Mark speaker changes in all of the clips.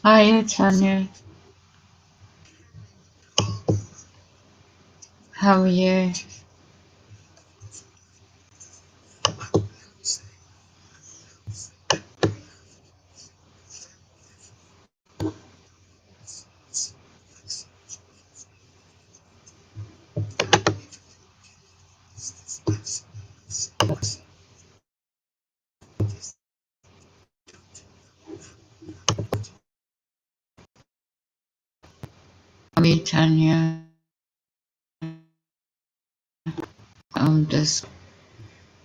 Speaker 1: Hi, Tanya. How are you? How are you, Tanya? I'm just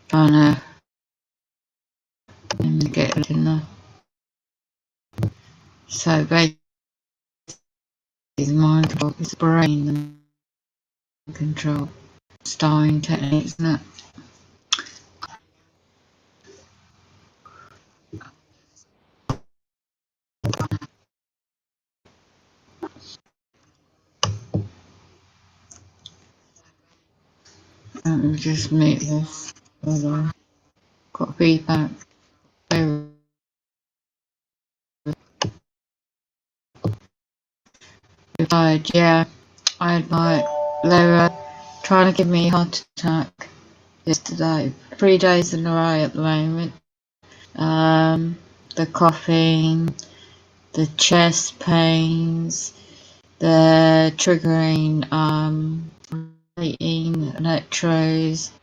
Speaker 1: trying to get dinner. So basically, mind control is brain and control. Styling techniques, isn't it? Let me just make this. Hold on. Got feedback. Replied, yeah, I had they were trying to give me a heart attack yesterday. 3 days in a row at the moment. The coughing, the chest pains, the triggering electrodes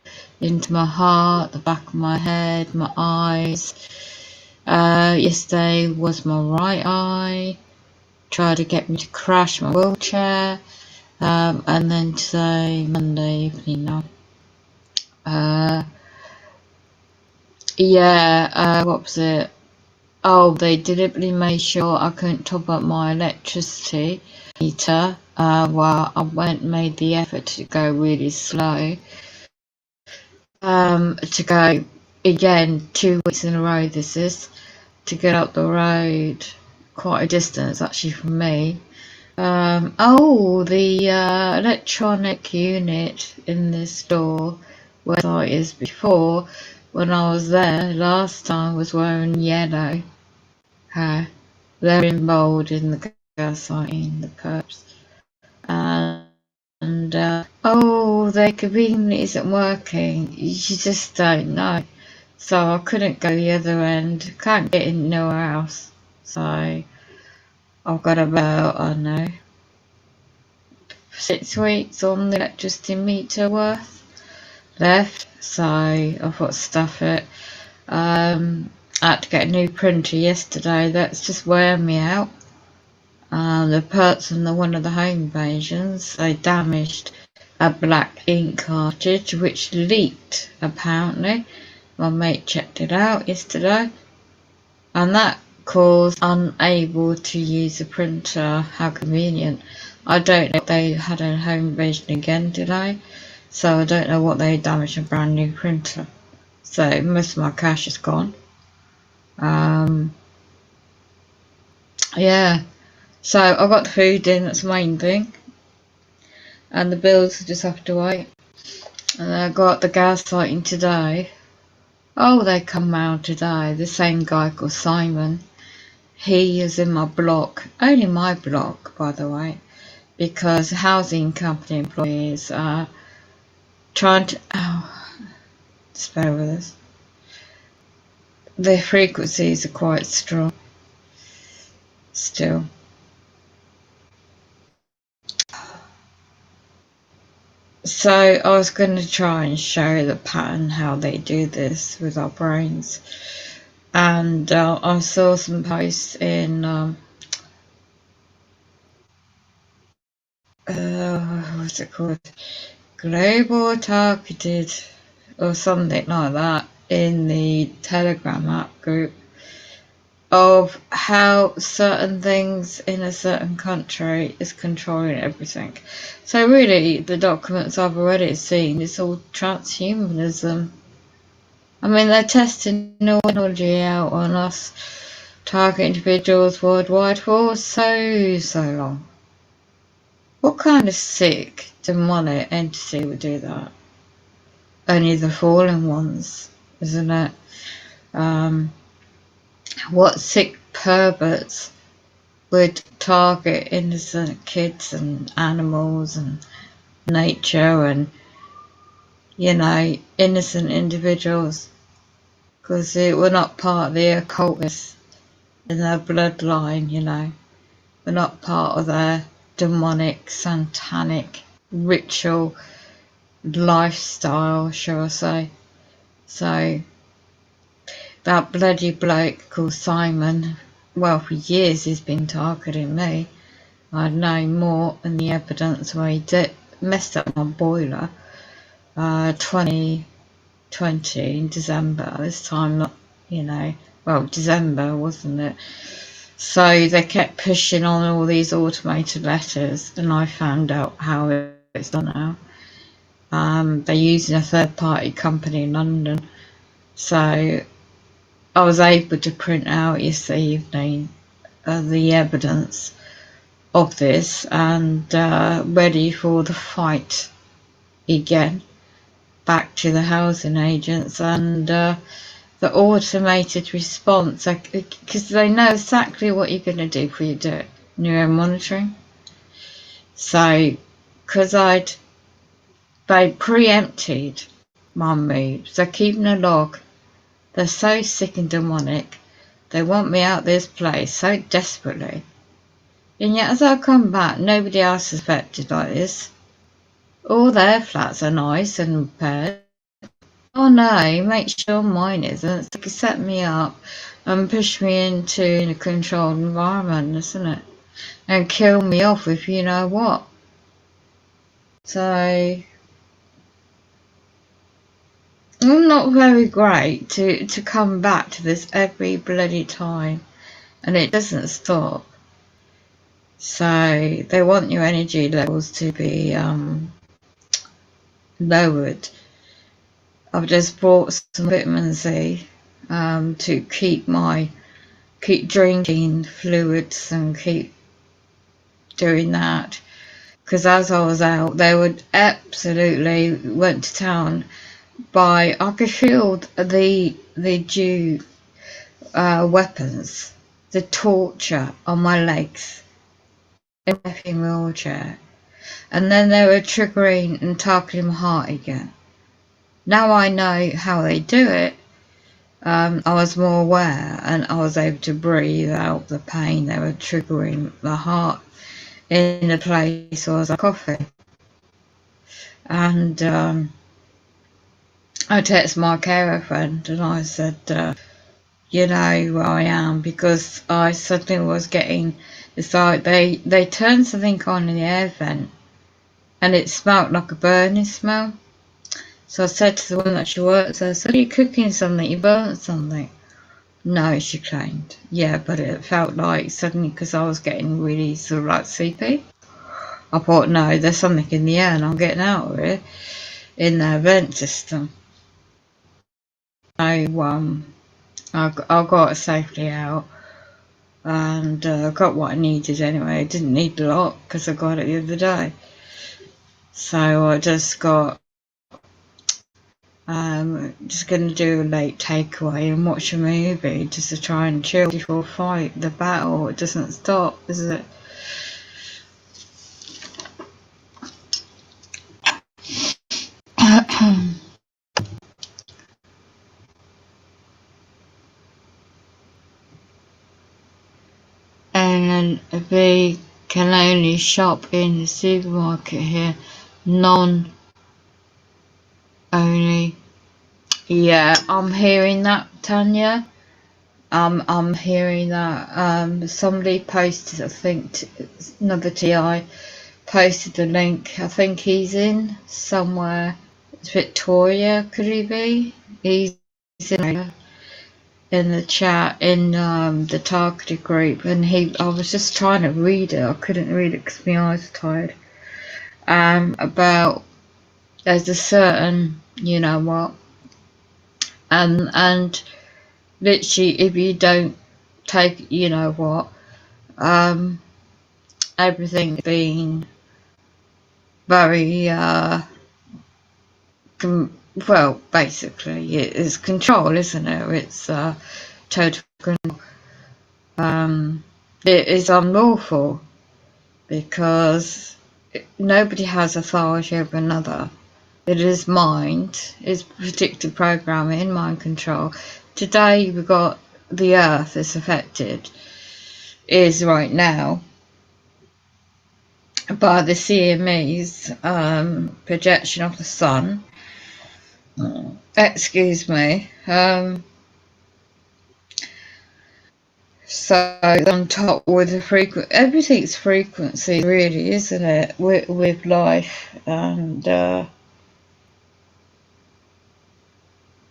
Speaker 1: into my heart, the back of my head, my eyes. Yesterday was my right eye, tried to get me to crash my wheelchair, and then today, Monday evening now. What was it? Oh, they deliberately made sure I couldn't top up my electricity meter. Well, I went and made the effort to go really slow. To go again 2 weeks in a row. This is to get up the road, quite a distance actually from me. The electronic unit in this store where I is before, when I was there last time, was wearing yellow hair. They're involved in the gaslighting, the perps. Their convenience isn't working. You just don't know. So I couldn't go the other end. Can't get in nowhere else. So I've got about, I don't know, 6 weeks on the electricity meter worth left. So I thought stuff it. I had to get a new printer yesterday. That's just wearing me out. The person, one of the home invasions, they damaged a black ink cartridge which leaked apparently. My mate checked it out yesterday, and that caused unable to use the printer. How convenient. I don't know if they had a home invasion again today, so I don't know what they damaged a brand new printer. So most of my cash is gone. Yeah. So I got the food in, that's the main thing. And the bills just have to wait. And I got the gaslighting today. Oh, they come round today. The same guy called Simon. He is in my block. Only my block, by the way. Because housing company employees are trying to... just bear with us. The frequencies are quite strong. Still. So I was going to try and show the pattern how they do this with our brains. And I saw some posts in what's it called? Global Targeted or something like that in the Telegram app group of how certain things in a certain country is controlling everything. So really, the documents I've already seen, it's all transhumanism. I mean, they're testing all technology out on us, target individuals worldwide for so long. What kind of sick, demonic entity would do that? only the fallen ones, isn't it? What sick perverts would target innocent kids and animals and nature and, innocent individuals, because we're not part of the occultists in their bloodline. We're not part of their demonic, satanic, ritual lifestyle, shall I say. So, that bloody bloke called Simon, well, for years he's been targeting me. I know more than the evidence where he messed up my boiler 2020 in December, this time, not, December, wasn't it? So they kept pushing on all these automated letters, and I found out how it's done now. They're using a third-party company in London. So I was able to print out yesterday evening the evidence of this, and ready for the fight again, back to the housing agents and the automated response, because they know exactly what you're going to do before you do it. Neuromonitoring. So, because they preempted my moves, they're keeping a log. They're so sick and demonic. They want me out this place so desperately. And yet as I come back, nobody else is affected like this. All their flats are nice and repaired. Oh no, make sure mine isn't. They can set me up and push me into a controlled environment, isn't it? And kill me off if you know what. So, I'm not very great to come back to this every bloody time. And it doesn't stop. So, they want your energy levels to be lowered. I've just bought some vitamin C to keep drinking fluids and keep doing that, because as I was out, they would absolutely went to town by, I could feel the Jew weapons, the torture on my legs in my wheelchair, and then they were triggering and targeting my heart again. Now I know how they do it. I was more aware and I was able to breathe out the pain. They were triggering the heart in a place where I was like coffee. And I texted my carer friend and I said, you know where I am, because I suddenly was getting, it's like they turned something on in the air vent and it smelled like a burning smell. So I said to the woman that she works there, so are you cooking something? You burnt something? No, she claimed. Yeah, but it felt like suddenly, because I was getting really sort of like sleepy. I thought, no, there's something in the air and I'm getting out of it in their vent system. So I got it safely out and got what I needed anyway. I didn't need a lot because I got it the other day. So I just got just going to do a late takeaway and watch a movie just to try and chill before fight the battle. It doesn't stop, is it? And they can only shop in the supermarket here, non-only. Yeah, I'm hearing that, Tanya. I'm hearing that. Somebody posted, I think, another TI posted the link. I think he's in somewhere. It's Victoria, could he be? He's in the chat in the targeted group, and I was just trying to read it. I couldn't read it because my eyes were tired. About there's a certain, you know what, and literally if you don't take, you know what, everything's been very well, basically, it's control, isn't it? It's total control. It is unlawful because nobody has authority over another. It is mind, it's predictive programming, mind control. Today we've got the earth is affected, is right now, by the CME's projection of the sun. Excuse me. So on top with the everything's frequency, really, isn't it? With life, and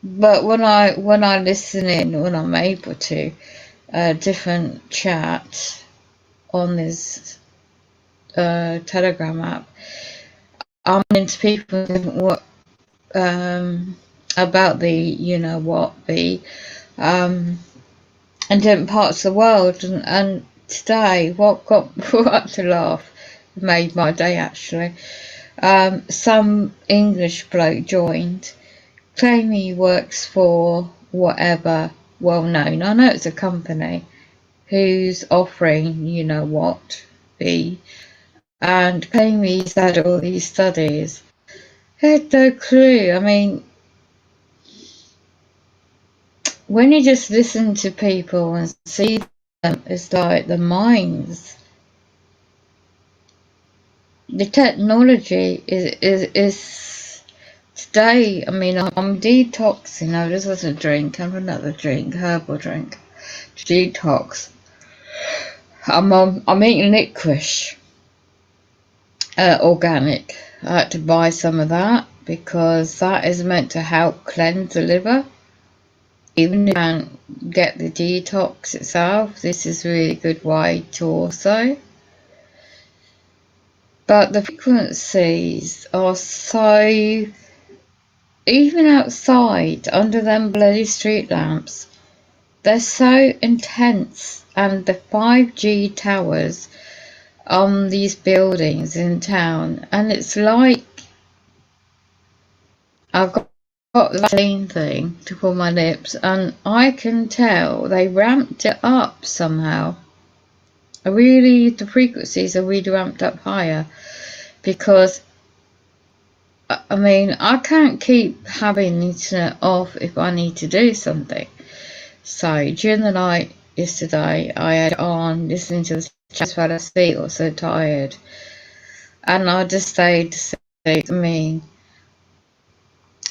Speaker 1: but when I listen in, when I'm able to, different chat on this Telegram app, I'm into people what about the and different parts of the world, and today what got brought to laugh made my day actually. Some English bloke joined, claiming he works for whatever well known, I know it's a company, who's offering fee, and claiming he's had all these studies. Had no clue. I mean, when you just listen to people and see them, it's like the minds. The technology is today. I mean, I'm detoxing. I just had a drink. Have another drink, herbal drink, to detox. I'm eating licorice, organic. I had to buy some of that because that is meant to help cleanse the liver. Even if you can't get the detox itself, this is a really good way to also. But the frequencies are so, even outside under them bloody street lamps, they're so intense, and the 5G towers on these buildings in town, and it's like I've got the Vaseline thing to pull my lips, and I can tell they ramped it up somehow. Really, the frequencies are really ramped up higher, because I mean, I can't keep having the internet off if I need to do something. So during the night yesterday, I had it on listening to the chat, fell asleep, or so tired, and I just stayed to sleep. I mean,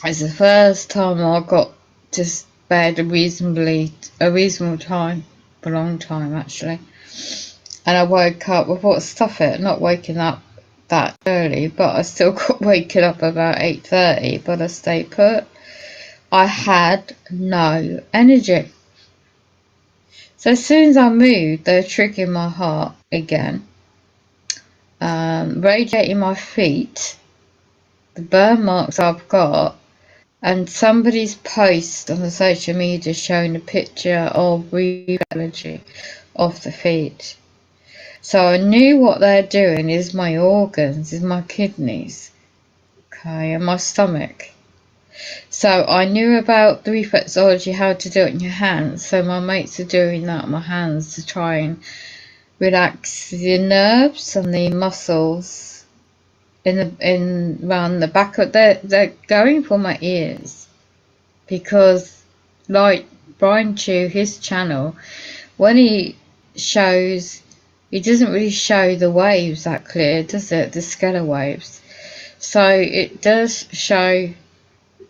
Speaker 1: it's the first time I got to bed a reasonable time, for a long time actually. And I woke up, I thought, stuff it, not waking up that early, but I still got waking up about 8:30, but I stayed put. I had no energy. So as soon as I moved, they were triggering my heart again, radiating my feet, the burn marks I've got, and somebody's post on the social media showing a picture of reflexology of the feet. So I knew what they're doing is my organs, is my kidneys, okay, and my stomach. So I knew about the reflexology, how to do it in your hands. So my mates are doing that on my hands to try and relax the nerves and the muscles in around the back of they're going for my ears, because like Brian Chew, his channel, when he shows, he doesn't really show the waves that clear, does it? The scalar waves. So it does show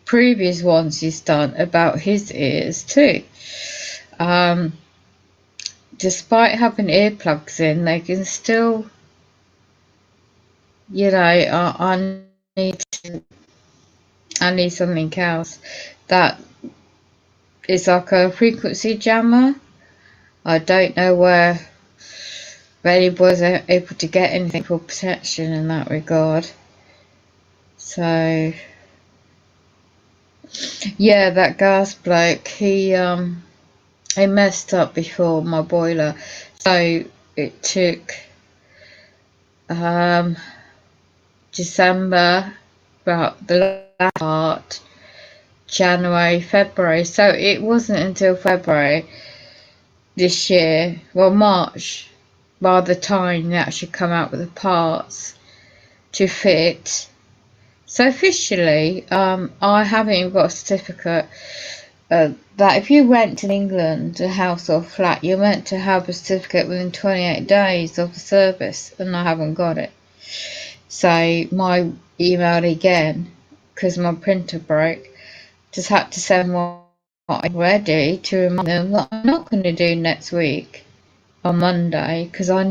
Speaker 1: previous ones he's done about his ears too. Despite having earplugs in, they can still, I need something else that is like a frequency jammer. I don't know where anybody's able to get anything for protection in that regard. So yeah, that gas bloke, he messed up before my boiler, so it took December, about the last part, January, February. So it wasn't until February this year, well March, by the time they actually come out with the parts to fit. So officially, I haven't even got a certificate that if you rent in England a house or flat, you're meant to have a certificate within 28 days of the service, and I haven't got it. So my email again, because my printer broke, just had to send one ready to remind them that I'm not going to do next week on Monday, because I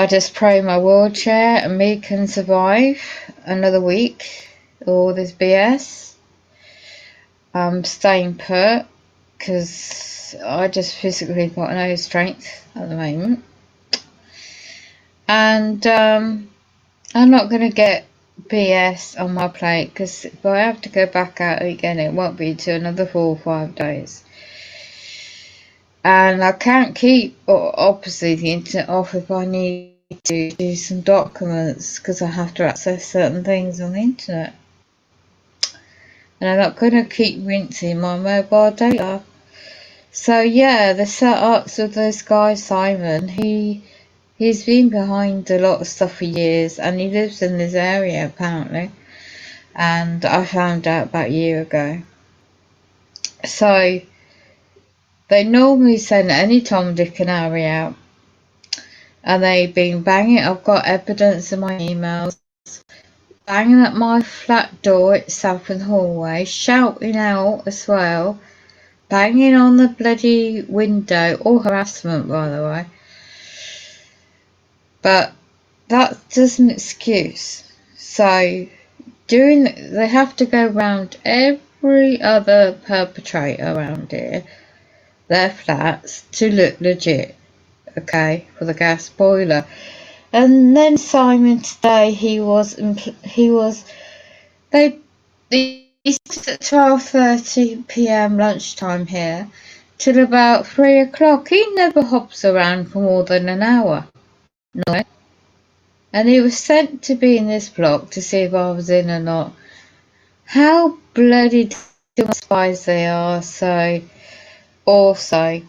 Speaker 1: just pray my wheelchair and me can survive another week all this BS. I'm staying put because I just physically got no strength at the moment, and I'm not going to get BS on my plate, because if I have to go back out again, it won't be till another 4 or 5 days. And I can't keep, obviously, the internet off if I need to do some documents, because I have to access certain things on the internet. And I'm not going to keep rinsing my mobile data. So yeah, the setups of this guy Simon, he's been behind a lot of stuff for years, and he lives in this area apparently, and I found out about a year ago. So they normally send any Tom, Dick and Harry out, and they've been banging. I've got evidence in my emails, banging at my flat door itself in the hallway, shouting out as well, banging on the bloody window, all harassment by the way. But that doesn't excuse. So they have to go round every other perpetrator around here, their flats, to look legit, okay, for the gas boiler. And then Simon today, he at 12:30 p.m. lunchtime here till about 3 o'clock. He never hops around for more than an hour. No. And he was sent to be in this block to see if I was in or not. How bloody spies they are. So also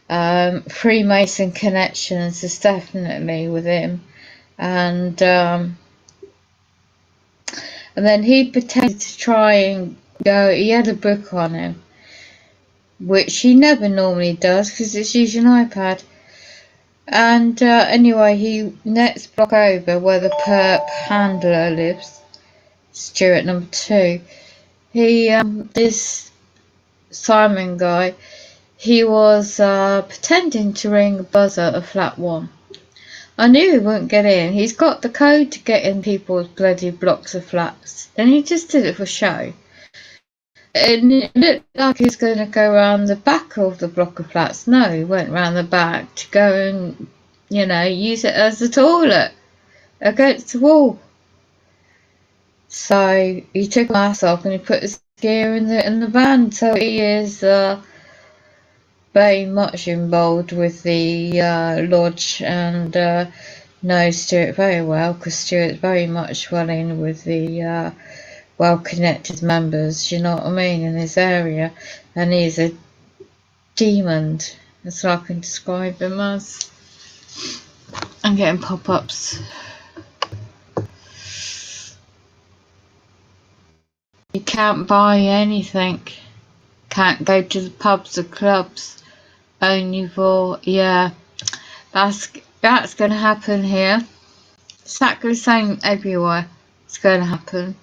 Speaker 1: Freemason connections is definitely with him, and then he pretended to try and go. He had a book on him, which he never normally does because it's using an iPad. And anyway, he next block over where the perp handler lives, Stuart number 2. He this Simon guy, he was pretending to ring a buzzer at flat 1. I knew he wouldn't get in. He's got the code to get in people's bloody blocks of flats, and he just did it for show. And it looked like he was going to go around the back of the block of flats. No, he went round the back to go and, use it as a toilet against the wall. So he took his mask off and he put his gear in the van. So he is very much involved with the lodge, and knows Stuart very well, because Stuart's very much well in with the well-connected members, you know what I mean, in this area, and he's a demon. That's what I can describe him as. I'm getting pop-ups. You can't buy anything. Can't go to the pubs or clubs. Only for, yeah, that's going to happen here. Exactly the same everywhere. It's going to happen.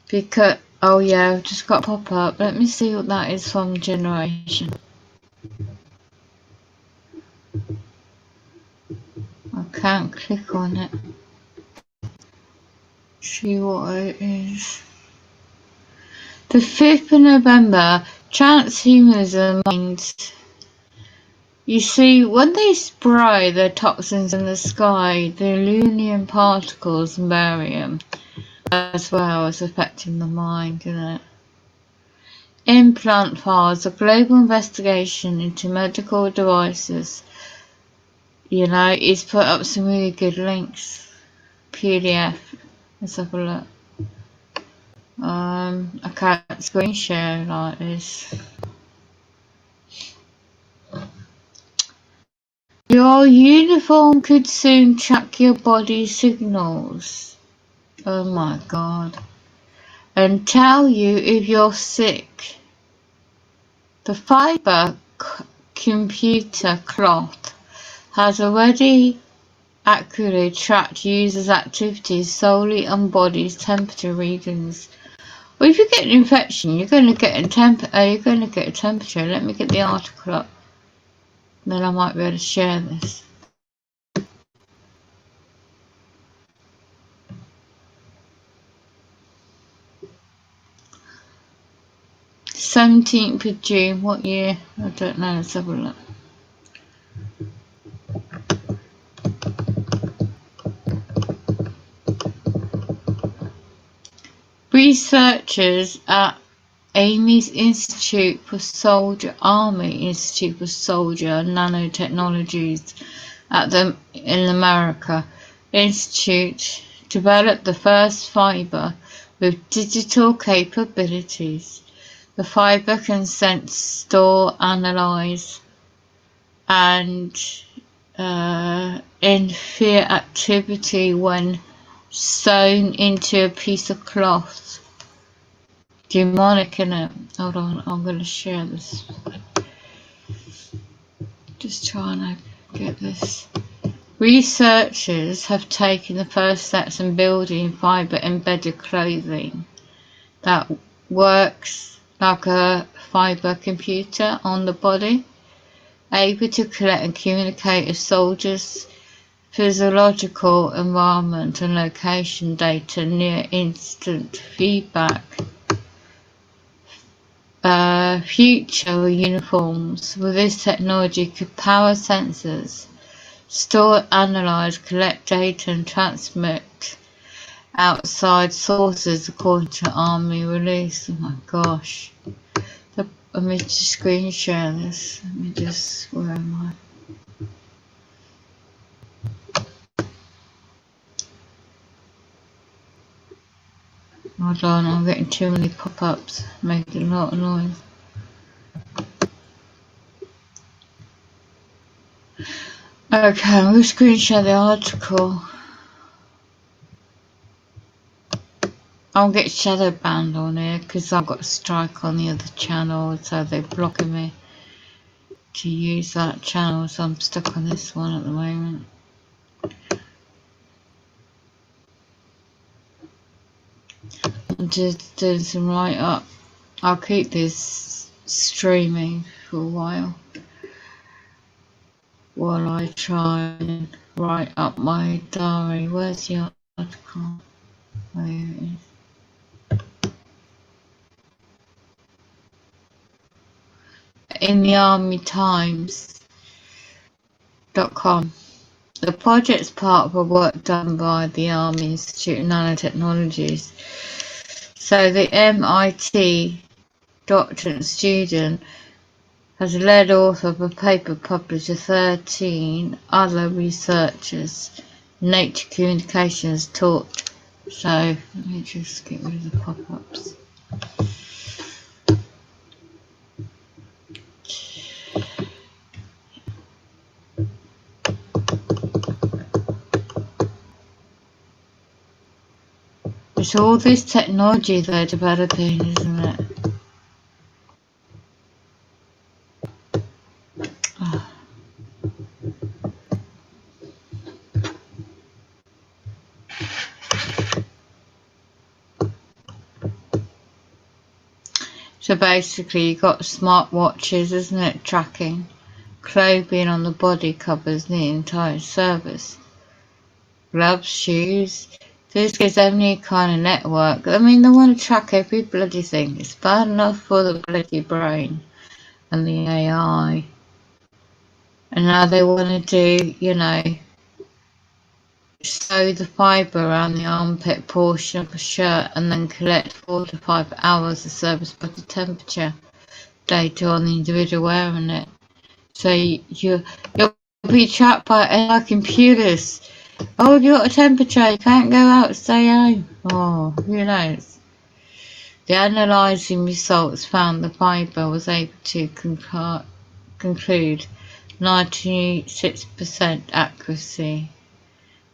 Speaker 1: Because, oh yeah, I've just got a pop-up. Let me see what that is from Generation. I can't click on it. See what it is. The 5th of November, transhumanism means, you see, when they spray their toxins in the sky, the lunar particles and barium, as well as affecting the mind, Implant Files, a global investigation into medical devices. He's put up some really good links. PDF. Let's have a look. I can't screen share like this. Your uniform could soon track your body signals. Oh my god. And tell you if you're sick. The fiber computer cloth has already accurately tracked users' activities solely on body's temperature readings. Well, if you get an infection, you're going to get a temperature. Let me get the article up. Then I might be able to share this. June 17th, what year? I don't know, let's have a look. Researchers at Army Institute for Soldier Nanotechnologies in America Institute developed the first fiber with digital capabilities. The fiber can sense, store, analyze, and infer activity when sewn into a piece of cloth. Demonic, innit? Hold on, I'm going to share this. Just trying to get this. Researchers have taken the first steps in building fiber embedded clothing that works like a fiber computer on the body, able to collect and communicate with soldiers' physiological environment and location data near instant feedback. Future uniforms with this technology could power sensors, store, analyze, collect data and transmit outside sources according to Army release. Oh my gosh. Let me just screen share this. Let me just, where am I? Hold on, I'm getting too many pop-ups, making a lot of noise. Okay, I'm going to screen share the article. I'll get shadow banned on here because I've got a strike on the other channel, so they're blocking me to use that channel, so I'm stuck on this one at the moment. I'm just doing some write up. I'll keep this streaming for a while I try and write up my diary. Where's the article? There it is. In the armytimes.com. The project is part of a work done by the Army Institute of Nanotechnologies. So the MIT doctorate student has a lead author of a paper published with 13 other researchers. Nature Communications taught. So let me just get rid of the pop-ups. It's all this technology they're developing, isn't it? Oh. So basically you've got smartwatches, isn't it, tracking clothing on the body covers the entire service. Gloves, shoes. This gives any kind of network. I mean, they want to track every bloody thing. It's bad enough for the bloody brain and the AI. And now they want to do, you know, sew the fibre around the armpit portion of a shirt and then collect 4 to 5 hours of service body temperature data on the individual wearing it. So you'll be tracked by AI computers Oh, you got a temperature, you can't go out, stay home. Oh, who knows? The analysing results found the fibre was able to conclude 96% accuracy.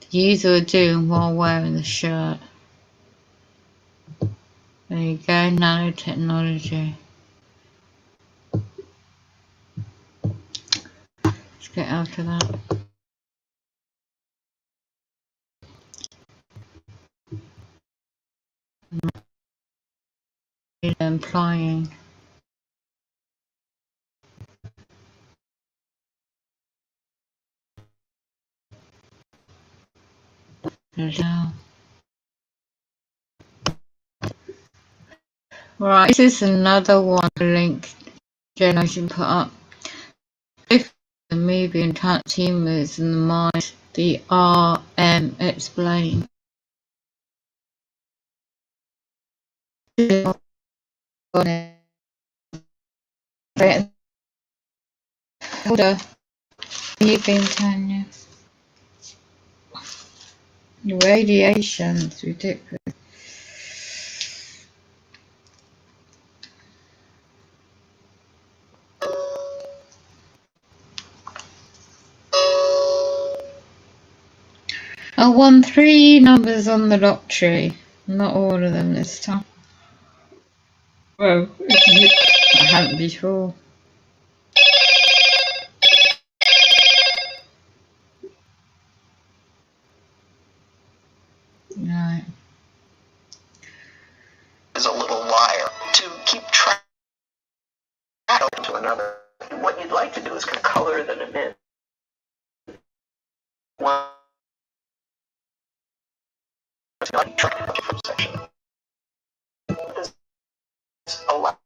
Speaker 1: The user were doing while wearing the shirt. There you go, nanotechnology. Let's get out of that. Implying. Right, this is another one link generation put up. Both the movie and transhumans in the mind, the RM explained. Hold on. You've been Tanya. The radiation's ridiculous. I won 3 numbers on the lottery. Not all of them this time. Well, I haven't before. No.
Speaker 2: Is a little liar to keep track to another. What you'd like to do is color them in. One section. A lot.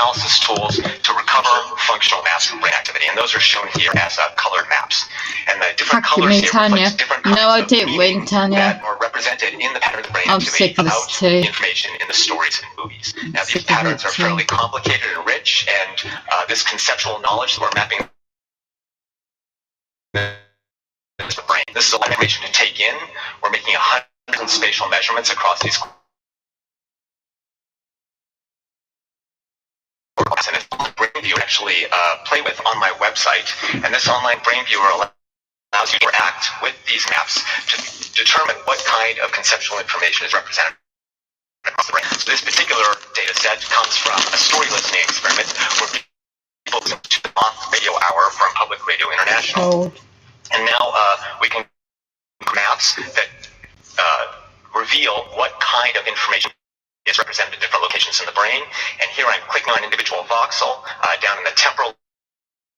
Speaker 3: Analysis tools to recover functional maps from brain activity, and those are shown here as colored maps. And the different colors here reflect different kinds of meaning that are represented in the pattern of the brain activity about the information in the stories and movies. Now, these patterns are fairly complicated and rich, and this conceptual knowledge that we're mapping the brain. This is a lot of information to take in. We're making 100 spatial measurements across these. And it's a brain viewer actually play with on my website, and this online brain viewer allows you to interact with these maps to determine what kind of conceptual information is represented across the brain. So this particular data set comes from a story listening experiment where people listen to the radio hour from Public Radio International. And now we can maps that reveal what kind of information is represented at different locations in the brain. And here I'm clicking on individual voxel down in the temporal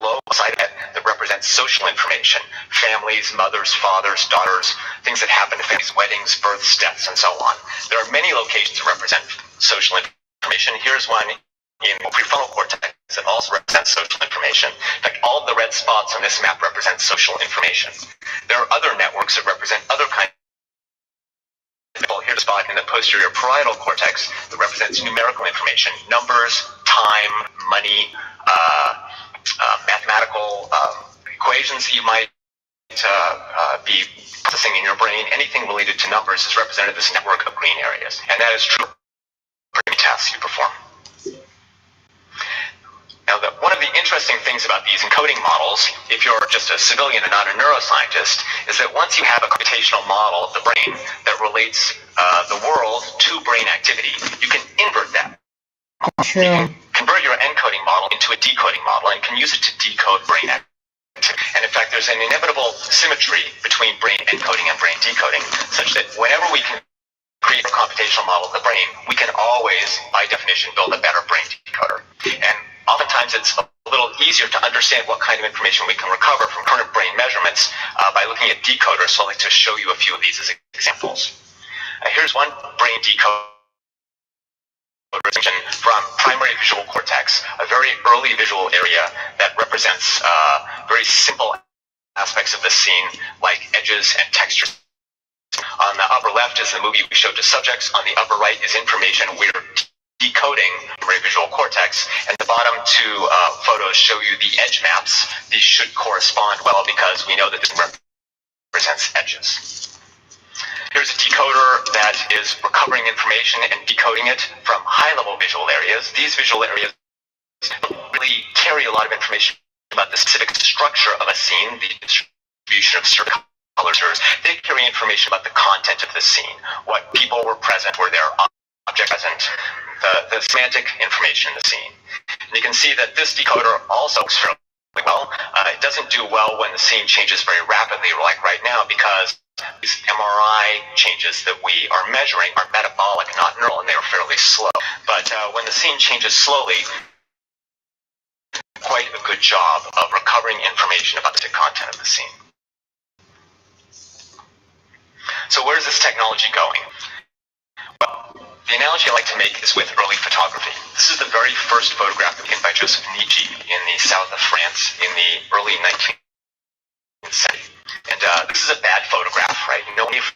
Speaker 3: lobe side of it that represents social information, families, mothers, fathers, daughters, things that happen at families, weddings, births, deaths, and so on. There are many locations that represent social information. Here's one in the prefrontal cortex that also represents social information. In fact, all of the red spots on this map represent social information. There are other networks that represent other kinds. Here's a spot in the posterior parietal cortex that represents numerical information, numbers, time, money, mathematical equations that you might be processing in your brain. Anything related to numbers is represented in this network of green areas, and that is true for any tasks you perform. Now, that one of the interesting things about these encoding models, if you're just a civilian and not a neuroscientist, is that once you have a computational model of the brain that relates the world to brain activity, you can invert that.
Speaker 1: Sure.
Speaker 3: You can convert your encoding model into a decoding model and can use it to decode brain activity. And in fact, there's an inevitable symmetry between brain encoding and brain decoding, such that whenever we can create a computational model of the brain, we can always, by definition, build a better brain decoder. And oftentimes it's a little easier to understand what kind of information we can recover from current brain measurements by looking at decoders. So I'd like to show you a few of these as examples. Here's one brain decoder from primary visual cortex, a very early visual area that represents very simple aspects of the scene, like edges and textures. On the upper left is the movie we showed to subjects. On the upper right is information we're decoding primary visual cortex. And the bottom two photos show you the edge maps. These should correspond well because we know that this represents edges. Here's a decoder that is recovering information and decoding it from high-level visual areas. These visual areas don't really carry a lot of information about the specific structure of a scene, the distribution of certain colors. They carry information about the content of the scene, what people were present, were there objects present, the semantic information in the scene. And you can see that this decoder also works fairly well. It doesn't do well when the scene changes very rapidly, like right now, because these MRI changes that we are measuring are metabolic, not neural, and they are fairly slow. But when the scene changes slowly, quite a good job of recovering information about the content of the scene. So where's this technology going? Well, the analogy I like to make is with early photography. This is the very first photograph taken by Joseph Nietzsche in the south of France in the early 19th century. And this is a bad photograph, right? No need for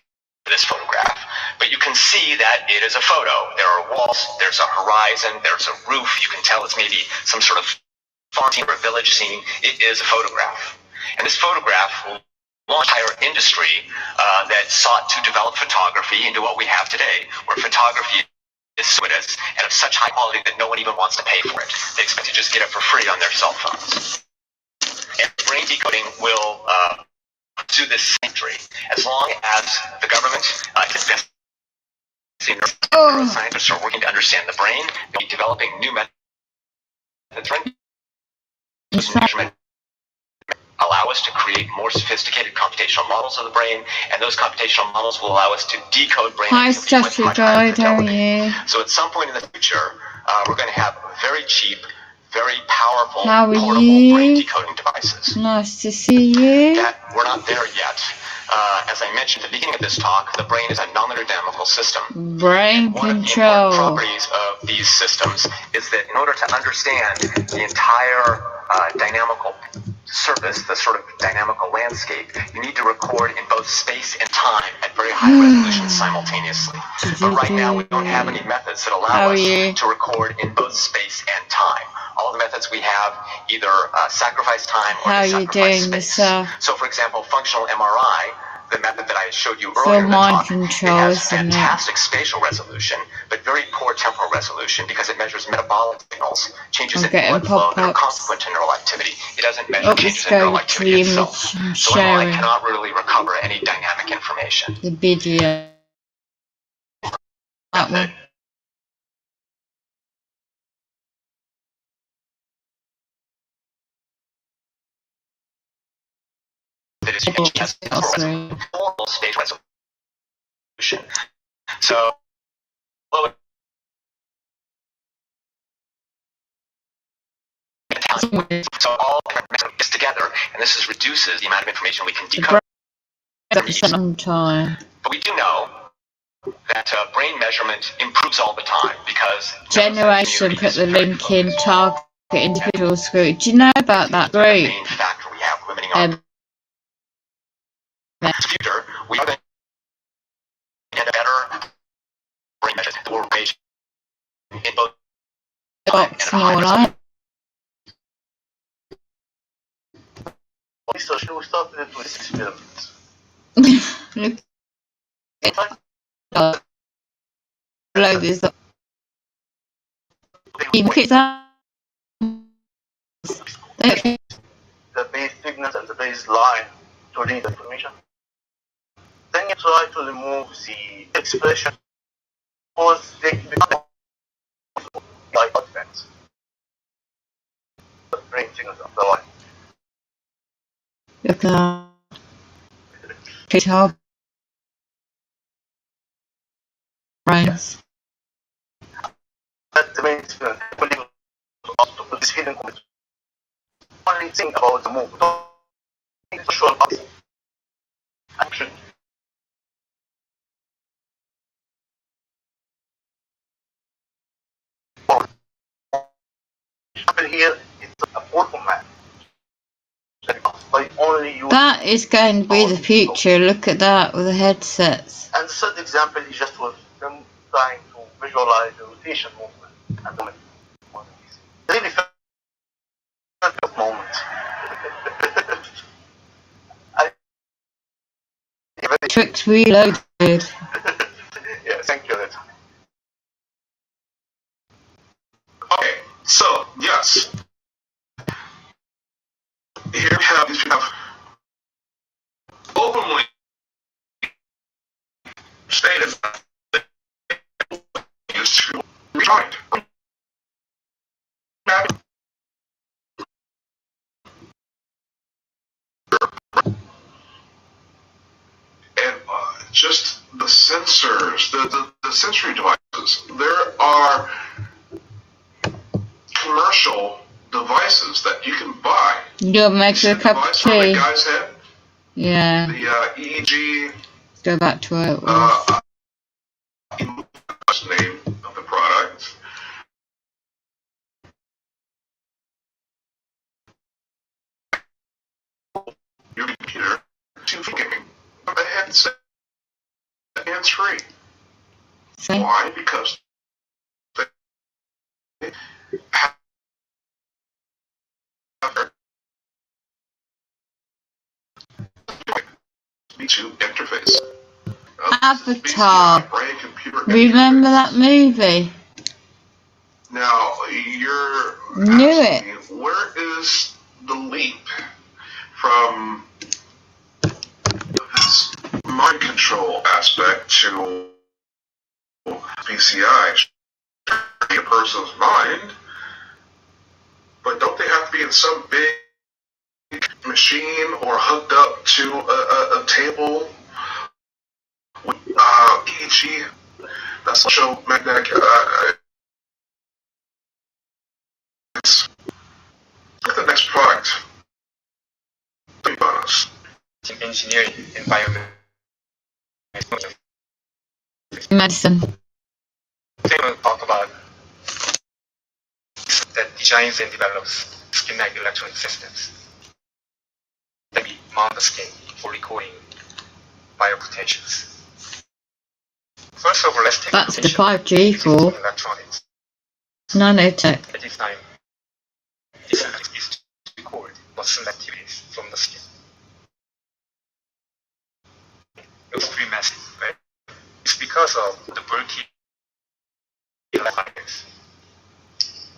Speaker 3: this photograph. But you can see that it is a photo. There are walls, there's a horizon, there's a roof. You can tell it's maybe some sort of farm scene or a village scene. It is a photograph. And this photograph launched an entire industry that sought to develop photography into what we have today, where photography is ubiquitous and of such high quality that no one even wants to pay for it. They expect to just get it for free on their cell phones. And brain decoding will pursue this century as long as the government invests in neuroscientists are working to understand the brain. They'll be developing new methods. Measurement allow us to create more sophisticated computational models of the brain, and those computational models will allow us to decode brain activity with much higher fidelity. So at some point in the future, we're going to have very cheap, very powerful, portable brain decoding devices.
Speaker 1: Nice to see you.
Speaker 3: That we're not there yet. As I mentioned at the beginning of this talk, the brain is a non-linear dynamical system.
Speaker 1: Brain
Speaker 3: One of the
Speaker 1: control.
Speaker 3: important properties of these systems is that in order to understand the entire dynamical surface, the sort of dynamical landscape, you need to record in both space and time at very high resolution simultaneously. But right now we don't have any methods that allow us to record in both space and time. All the methods we have either sacrifice time or sacrifice space. So for example, functional MRI, the method that I showed you earlier in the talk, it has fantastic spatial resolution, but very poor temporal resolution because it measures metabolic signals, changes in blood flow that are consequent to neural activity. It doesn't measure changes in neural activity itself. So MRI cannot really recover any dynamic information.
Speaker 1: The video. That one.
Speaker 3: That is total spatial resolution. So all mix together, and this reduces the amount of information we can decode. But we do know that brain measurement improves all the time because
Speaker 1: Generation put the link in target individuals group. Do you know about that group?
Speaker 3: The main factor we have limiting our future. We are going to get a better brain measurement that will range in both
Speaker 1: box more like.
Speaker 2: We started with this experiment.
Speaker 1: Look. Blow this up.
Speaker 2: the base signals and the baseline to read the information. Then you try to remove the expression because they become like artifacts. The brain signals of the line.
Speaker 1: Look at that. It's hard. Brains.
Speaker 2: That's the main signal. To put this hidden code. Only think about the move. Don't think to show up action. Here it's a full command.
Speaker 1: That is going to be the future. Look at that with the headsets.
Speaker 2: And the third example is just with them trying to visualize the rotation movement at the moment. Really felt that moment.
Speaker 1: Tricks reloaded.
Speaker 2: Yeah, thank you.
Speaker 4: Okay, so yes. Here we have openly stated that they used to retard. And just the sensors, the sensory devices, there are commercial devices that you can buy.
Speaker 1: You'll make a cup of tea.
Speaker 4: Guy's head,
Speaker 1: Yeah.
Speaker 4: the EEG.
Speaker 1: Go back to where it was.
Speaker 4: Name of the product. Your computer to gaming a headset, hands-free.
Speaker 1: See?
Speaker 4: Why? Because they have to interface.
Speaker 1: Avatar. Remember that movie?
Speaker 4: Now you're
Speaker 1: Knew it.
Speaker 4: Where is the leap from this mind control aspect to PCI? Be a person's mind, but don't they have to be in some big machine or hooked up to a table with EEG, that's electromagnetic. Look at the next product. Bonus.
Speaker 3: Engineering environment.
Speaker 1: Medicine.
Speaker 3: They will talk about that designs and develops skin-like electronic systems that we mount the skin for recording biopotentials. First of all, let's take
Speaker 1: That's the 5G for
Speaker 3: electronics.
Speaker 1: nanotech.
Speaker 3: At this time, this is to record what selectivities from the skin. It was pretty massive, right? It's because of the bulky electronics.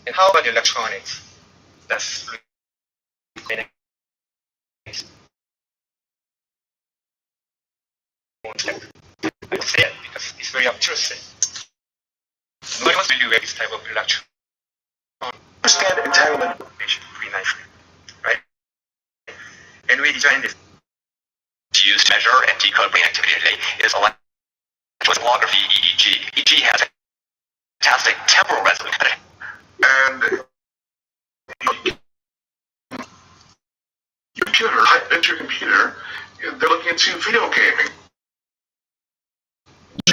Speaker 3: And how about electronics? That's I say it because it's very obtrusive. Nobody wants to do this type of electron. Understand entanglement pretty nicely, right? And we designed this. Used to measure and decode brain activity today is electroencephalography, EEG. EEG has a fantastic temporal resolution.
Speaker 4: And your computer, type into your computer, they're looking into video gaming.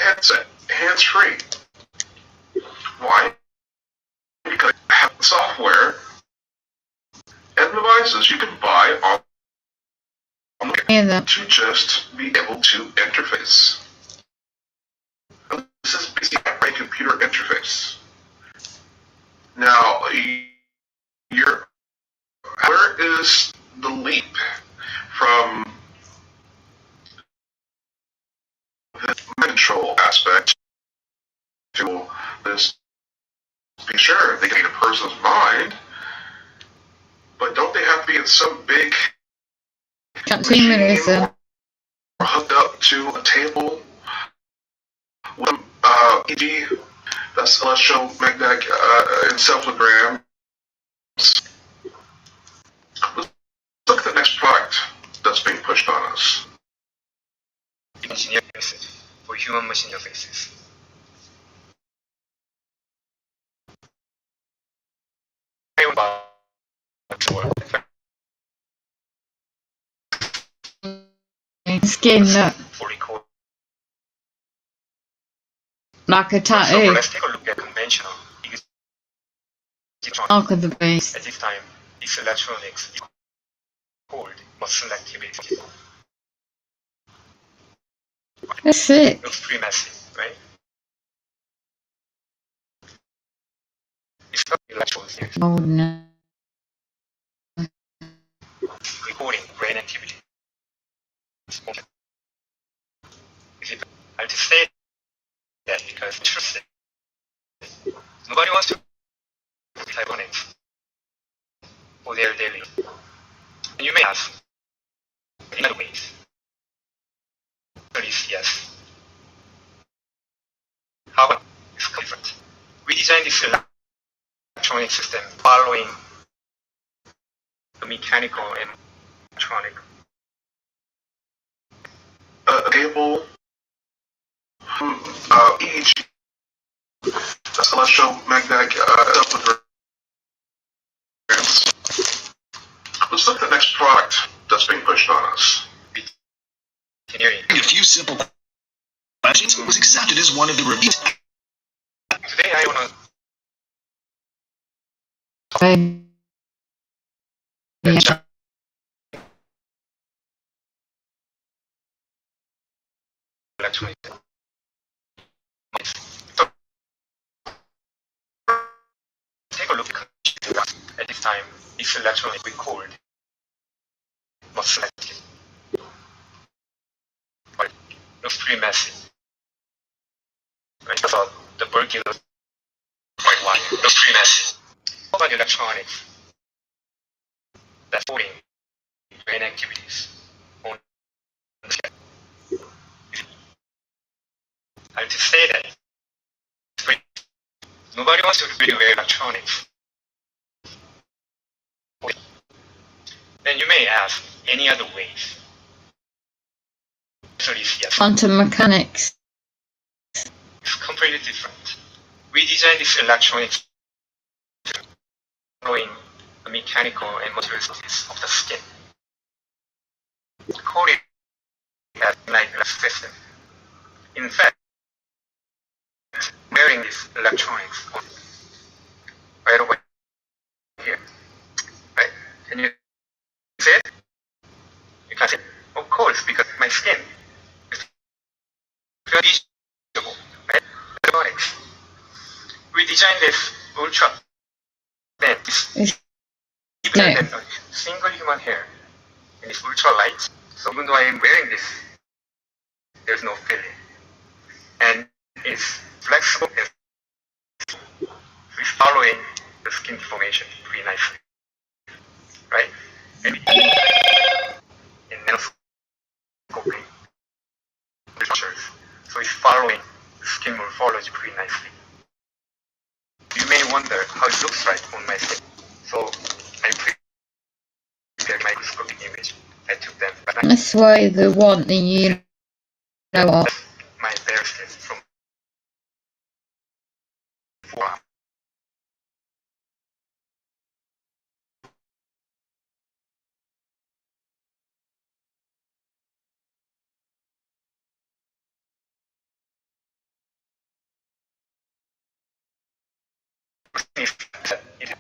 Speaker 4: Headset, hands-free. Why? Because you have software and devices you can buy on to just be able to interface. This is basically a computer interface. Now, where is the leap from the control aspect to this? Be sure they can read a person's mind. But don't they have to be in some big
Speaker 1: Transhumanism.
Speaker 4: or hooked up to a table with EG, that's electromagnetic encephalogram? Look at the next product that's being pushed on us.
Speaker 3: Engineer message for human machine interfaces.
Speaker 1: Skin look
Speaker 3: For record.
Speaker 1: like a
Speaker 3: So
Speaker 1: tattoo.
Speaker 3: let's take a look at conventional.
Speaker 1: Mark of the beast.
Speaker 3: At this time, these electronics is called muscle activity.
Speaker 1: That's sick.
Speaker 3: Looks pretty messy, right? It's not electrons here.
Speaker 1: Oh no.
Speaker 3: Recording brain activity. I'll just say that because interesting. Nobody wants to type on it for their daily. And you may ask, in other ways, at least yes. However, it's different. We designed this electronic system following the mechanical and electronic.
Speaker 4: A table, EEG, that's electromagnetic encephalograms. Let's look at the next product that's being pushed on us.
Speaker 3: Engineering.
Speaker 5: A few simple questions was accepted as one of the reviews.
Speaker 3: Today I want
Speaker 1: Yeah.
Speaker 3: to electronic. So, take a look at this time. This electronic record was selected. But it looks pretty messy. Right? So the Berkeley looks quite wide. It looks pretty messy. How about electronics? That's holding brain activities on the scale. I'll just say that nobody wants to really wear electronics. Then you may ask, any other ways? So yes,
Speaker 1: Quantum mechanics.
Speaker 3: it's completely different. We designed this electronics following the mechanical and material properties of the skin. Call it as like a system. In fact, wearing these electronics right over here, right? Can you see it? You can see it. Of course, because my skin is very visible, right? Electronics. We designed this ultra thin,
Speaker 1: It's
Speaker 3: even
Speaker 1: no.
Speaker 3: than a single human hair, and it's ultra light. So even though I am wearing this, there's no feeling, and it's flexible and it's following the skin deformation pretty nicely, right? And in nanoscoping structures, so it's following the skin morphology pretty nicely. You may wonder how it looks like on my skin. So I prepared microscopic image. I took them.
Speaker 1: That's why the one thing you know of.
Speaker 3: My bare skin from forearm. It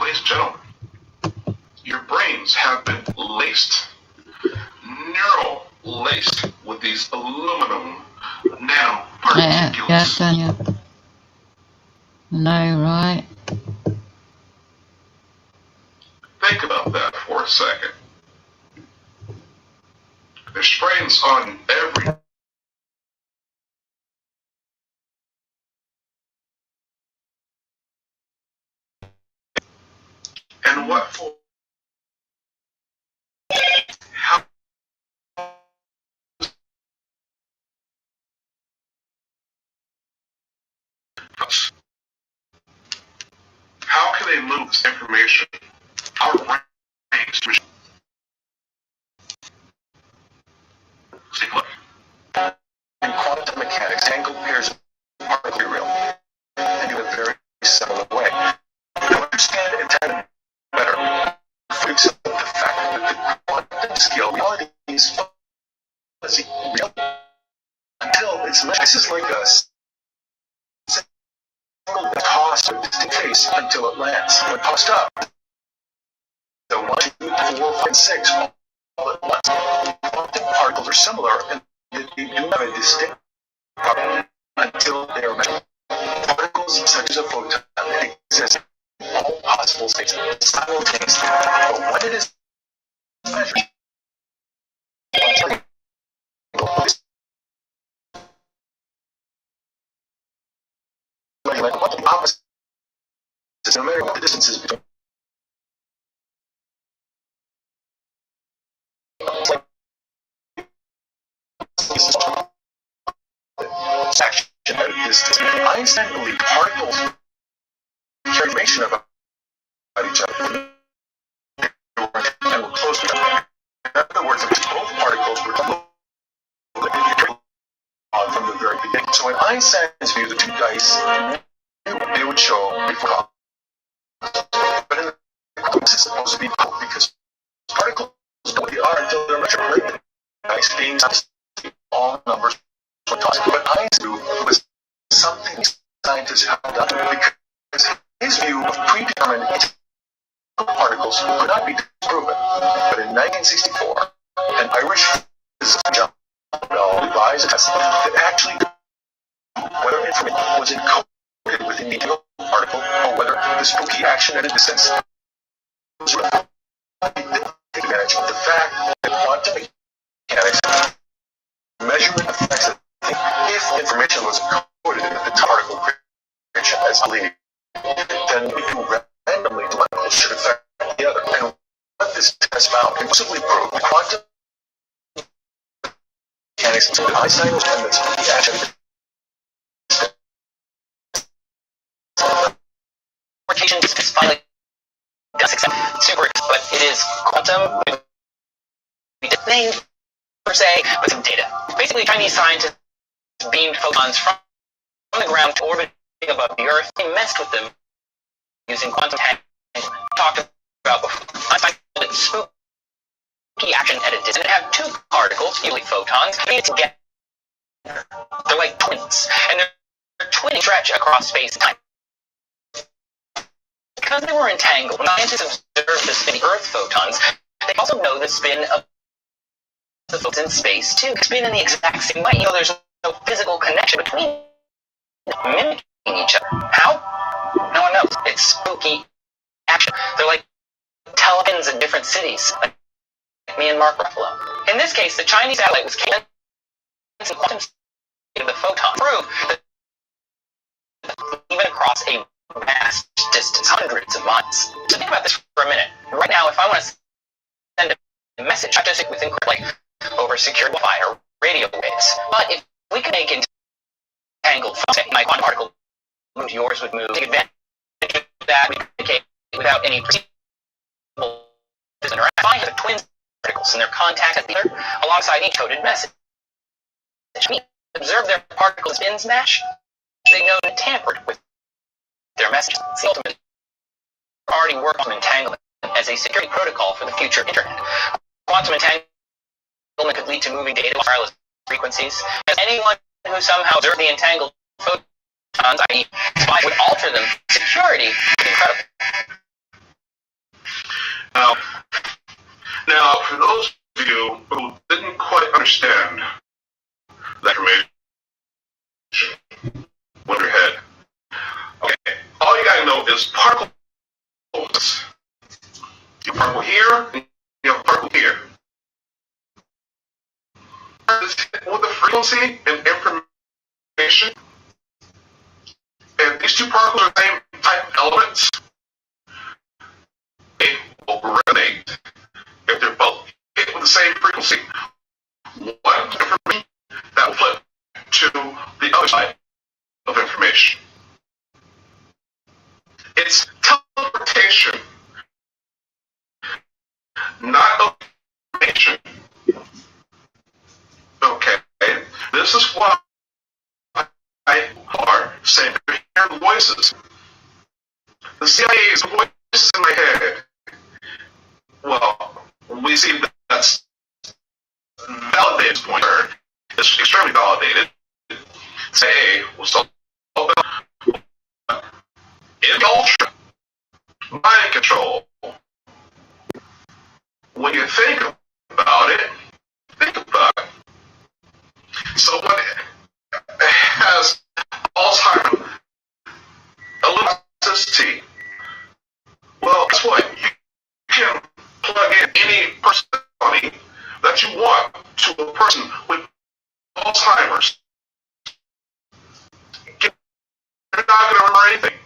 Speaker 4: ladies and gentlemen, your brains have been laced, neural-laced with these aluminum nanoparticulates.
Speaker 1: Yeah, Daniel. No, right?
Speaker 4: Think about that for a second. There's brains on every and what for? How can they move this information? Our brains. Take a look.
Speaker 3: In quantum mechanics, tangled pairs of particles are real, and in a very similar way. To understand entanglement better, we accept the fact that the quantum scale reality is fuzzy, real, until it's measured. This is like a single toss of a distinct face until it lands. When tossed up, the 1, 2, 4, 5, 6 all at once. Quantum particles are similar, and they do have a distinct particle until they are measured. Particles such as a photon exist in all possible states simultaneously, but when it is measured, what the opposite is, no matter what the distance is between action at a distance. Einstein believed particles carry information about each other and were close to each other. In other words, both particles were from the very beginning. So in Einstein's view, the two dice, they would show before. But in the this is supposed to be because particles know what they are until they're measured. Dice being all numbers were tossed. But Einstein's view was something scientists have done because his view of predetermined particles could not be disproven. But in 1964, an Irish physicist, John Bell, devised a test that actually whether information was encoded within the particle or whether the spooky action at a distance was real. Take advantage of the fact that quantum mechanics measurement affects it. If information was encoded in the particle creation as believed, then we can randomly to one should affect the other. And what this test found conclusively proved quantum mechanics that Einstein was convinced of the action. Is finally got success. Super, but it is quantum. We did thing per se, with some data. Basically, Chinese scientists beamed photons from the ground to orbiting above the Earth. They messed with them using quantum entanglement. Talked about before. Einstein called it spooky action at a distance. And it had two particles, usually photons, made together. They're like twins, and their twins stretch across space and time. Because they were entangled, when scientists observed the spinning Earth photons, they also know the spin of the photons in space too. They spin in the exact same way. There's no physical connection between them, mimicking each other. How? No one knows. It's spooky action. They're like telephones in different cities, like me and Mark Ruffalo. In this case, the Chinese satellite was carrying the quantum state of the photon, prove that even across a vast distance, hundreds of miles. So think about this for a minute. Right now, if I want to send a message, I have to stick with like over secure Wi-Fi or radio waves. But if we could make entangled, say my quantum particle moved, yours would move, take advantage of that, we communicate without any perceivable interaction. Find the twin particles and their contact together alongside each coded message. We observe their particle spins match. They know they tampered with their messages. It's the ultimate. Already worked on entanglement as a security protocol for the future internet. Quantum entanglement could lead to moving data wireless frequencies. As anyone who somehow observed the entangled photons, i.e., spies, would alter them. Security is incredible.
Speaker 4: Now, now, for those of you who didn't quite understand that information, with your head, okay, all you gotta know is particles. You have a particle here, and you have a particle here. With the frequency and information, and these two particles are the same type of elements, they will resonate if they're both hit with the same frequency. One information that will flip to the other side of information. It's teleportation, not information. Okay, this is why I are saying you're hearing voices. The CIA's voices in my head. Well, we see that's validated point. It's extremely validated. CIA was all about in ultra mind control. When you think about it, think about it. Someone has Alzheimer's, electricity. Well, guess what? You can plug in any personality that you want to a person with Alzheimer's. You're not going to remember anything.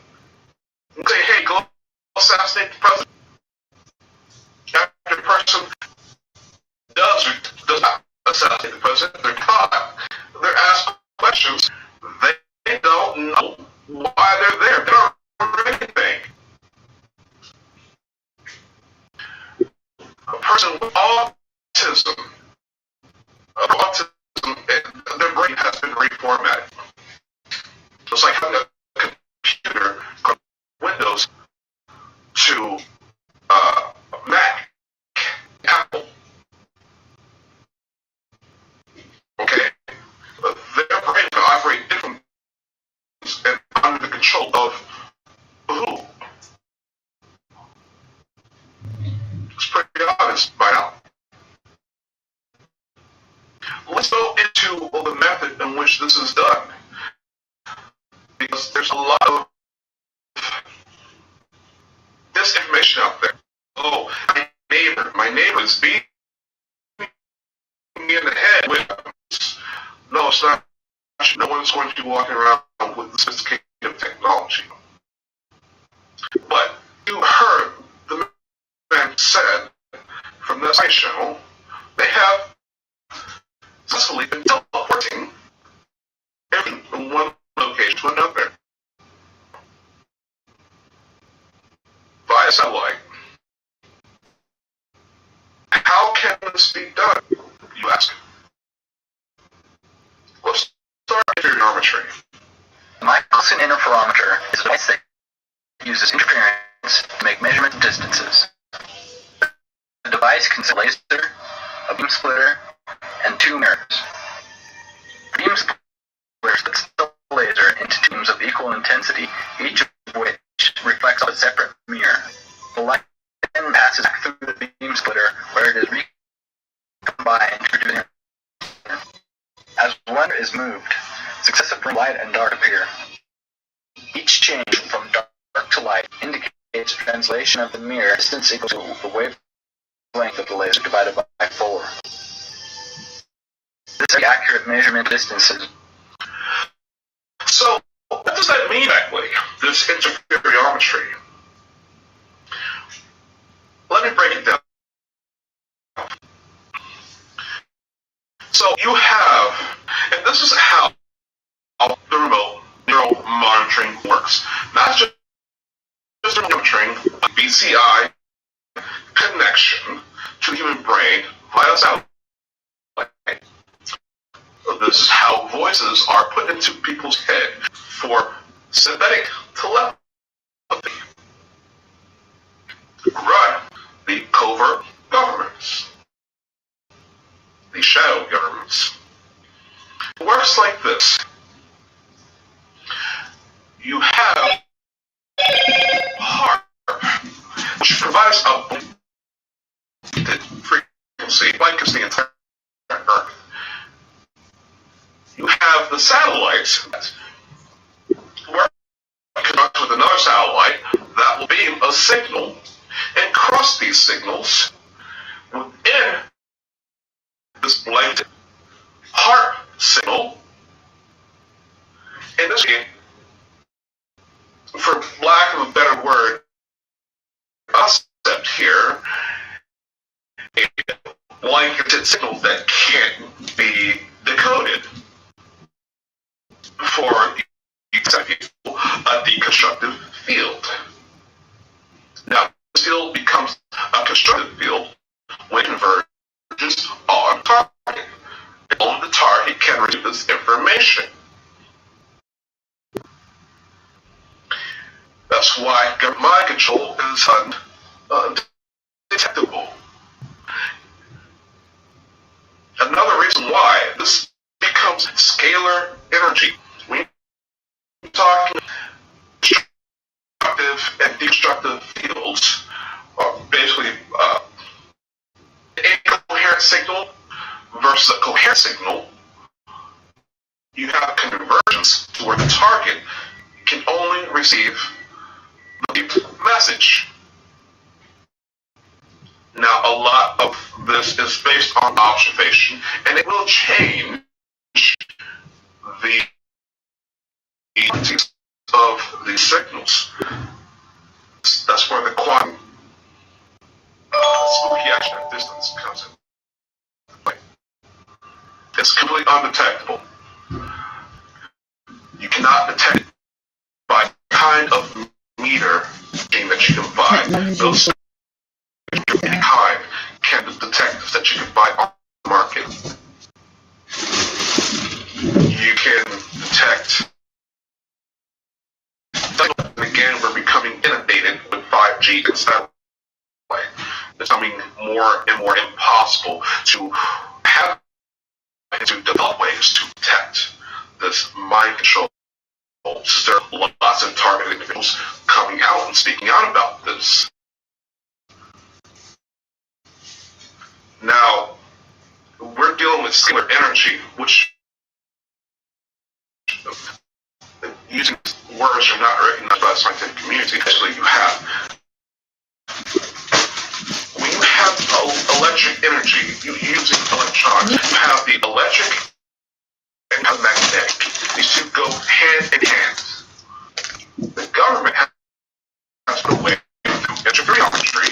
Speaker 4: You say, hey, go assassinate the president. After the person does or does not assassinate the president, they're caught. They're asked questions. They don't know why they're there. They don't remember anything. A person with autism, their brain has been reformatted. It's like having a computer from Windows to Mac, Apple. Okay? Their brain can operate different and under the control of who? It's pretty obvious by now. Let's go into the method in which this is done. Because there's a lot of disinformation out there. Oh, my neighbor is beating me in the head with no, it's not. No one's going to be walking around with the sophisticated technology. But you heard the man said from the science channel, they have successfully been teleporting everything from one location to another via satellite. How can this be done, you ask? Let's start with interferometry.
Speaker 3: The Michelson interferometer is a device that uses interference to make measurement of distances. The device consists of a laser, a beam splitter, and two mirrors. The beam splitter splits the laser into two beams of equal intensity, each of which reflects off a separate mirror. The light then passes back through the beam splitter where it is recombined to produce an image. As one is moved, successive light and dark appear. Each change from dark to light indicates translation of the mirror distance equal to the wavelength of the laser divided by 4. This is the accurate measurement of distances.
Speaker 4: So, what does that mean exactly, this interferometry? Let me break it down. So you have, and this is how the remote neural monitoring works. Not just monitoring a BCI connection to the human brain via satellite. This is how voices are put into people's head for synthetic telepathy. Run the covert governments, the shadow governments. It works like this. You have HARP, which provides a frequency, like it's the entire Earth. You have the satellites that work connect with another satellite that will beam a signal and cross these signals within this blanket heart signal. And this, for lack of a better word, concept here, a blanketed signal that can't be decoded for a deconstructive field. Now, this field becomes a constructive field when it converges on target. On the target can receive this information. That's why mind control is undetectable. Another reason why this becomes scalar energy. When you're talking destructive and destructive fields, are basically an incoherent signal versus a coherent signal, you have convergence to where the target can only receive the message. Now, a lot of this is based on observation, and it will change the quantities of these signals. That's where the quantum spooky action at distance comes in play. It's completely undetectable. You cannot detect it by the kind of meter that you can buy. Those kind can detect that you can buy on the market. You can detect. Again, we're becoming inundated with 5G and satellite. It's becoming more and more impossible to have to develop ways to detect this mind control. There are lots of targeted individuals coming out and speaking out about this. Now, we're dealing with scalar energy, which using words are not recognized by the scientific community. Actually, you have when you have electric energy, using electrons, you have the electric and the magnetic. These two go hand in hand. The government has a way through interferometry,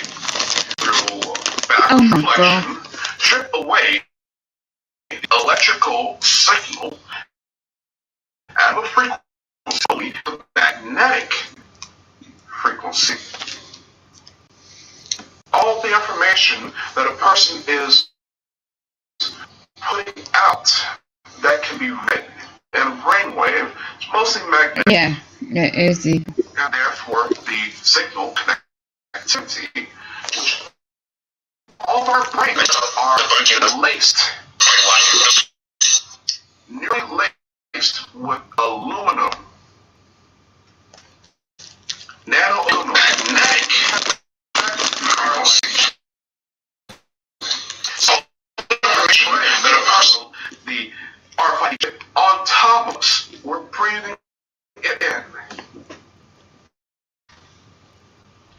Speaker 4: through back reflection, strip away the electrical signal out of a frequency, the magnetic frequency. All the information that a person is putting out that can be written in a brainwave is mostly magnetic.
Speaker 1: Yeah, easy.
Speaker 4: And therefore, the signal connectivity, which all of our brains are laced, nearly laced with aluminum, nano-aluminum, magnetic frequency. So, that a person, the RFID chip on top of us, we're breathing it in.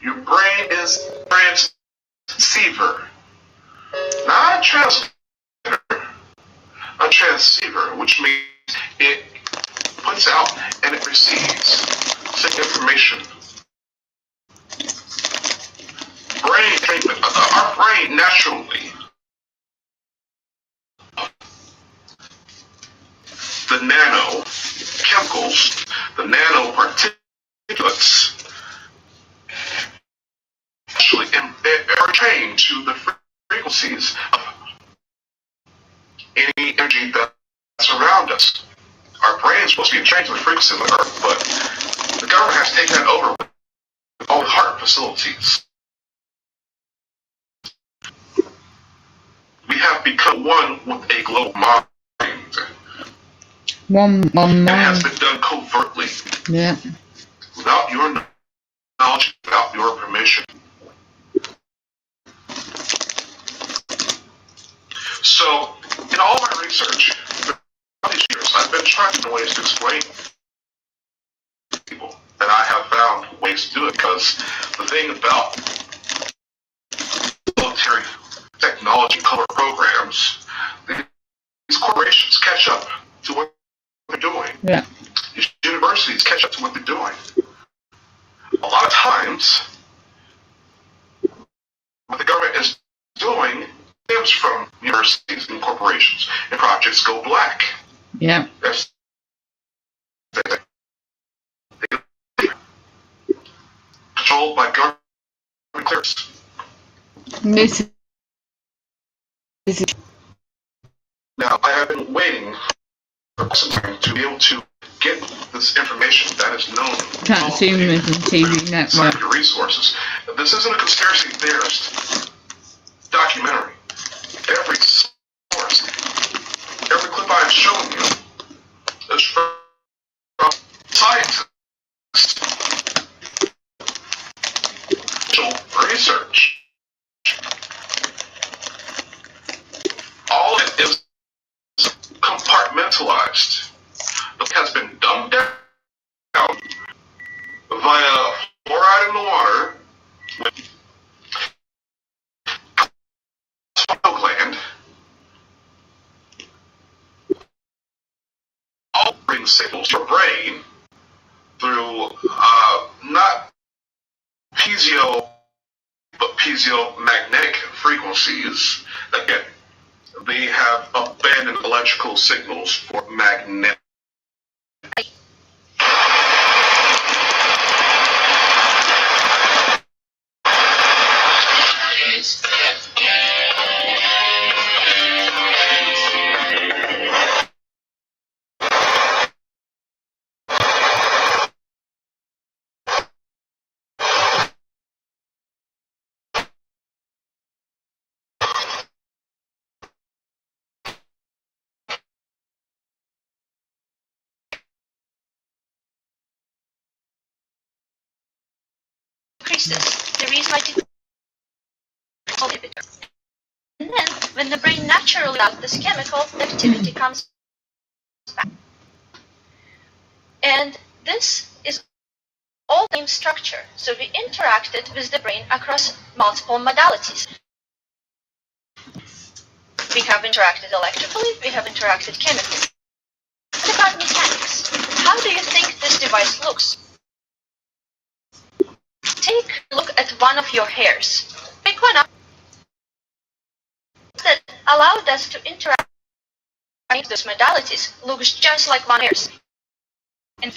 Speaker 4: Your brain is a transceiver, not a transmitter, a transceiver, which means it puts out and it receives information. Brain treatment, our brain naturally, the nano chemicals, the nano particulates, actually are trained to the frequencies of any energy that's around us. Our brain is supposed to be trained to the frequency of the Earth, but the government has taken that over with all the heart facilities. We have become one with a global mind.
Speaker 1: One
Speaker 4: and it has been done covertly.
Speaker 1: Yeah.
Speaker 4: Without your knowledge, without your permission. So, in all my research, all these years, I've been trying to find ways to explain to people, and I have found ways to do it, because the thing about military technology cover programs, these corporations catch up to what they're doing.
Speaker 1: Yeah.
Speaker 4: These universities catch up to what they're doing. A lot of times, what the government is doing stems from universities and corporations, and projects go black.
Speaker 1: Yeah.
Speaker 4: That's controlled by government clearance.
Speaker 1: This is
Speaker 4: Now, I have been waiting for some time to be able to get this information that is known
Speaker 1: Transhuman TV
Speaker 4: inside
Speaker 1: network.
Speaker 4: of your resources. This isn't a conspiracy theorist documentary. Every source, every clip I have shown you is from scientists, research. All of it is compartmentalized. It has been dumbed down via fluoride in the water, with gland, all bring signals to your brain through not piezo, but piezo-magnetic frequencies. Again, they have abandoned electrical signals for magnetic.
Speaker 6: Increases the reason why people inhibitor. And then, when the brain naturally out this chemical, the activity comes back. And this is all the same structure. So we interacted with the brain across multiple modalities. We have interacted electrically, we have interacted chemically. What about mechanics? How do you think this device looks? Take a look at one of your hairs. Pick one up that allowed us to interact with those modalities looks just like one hair and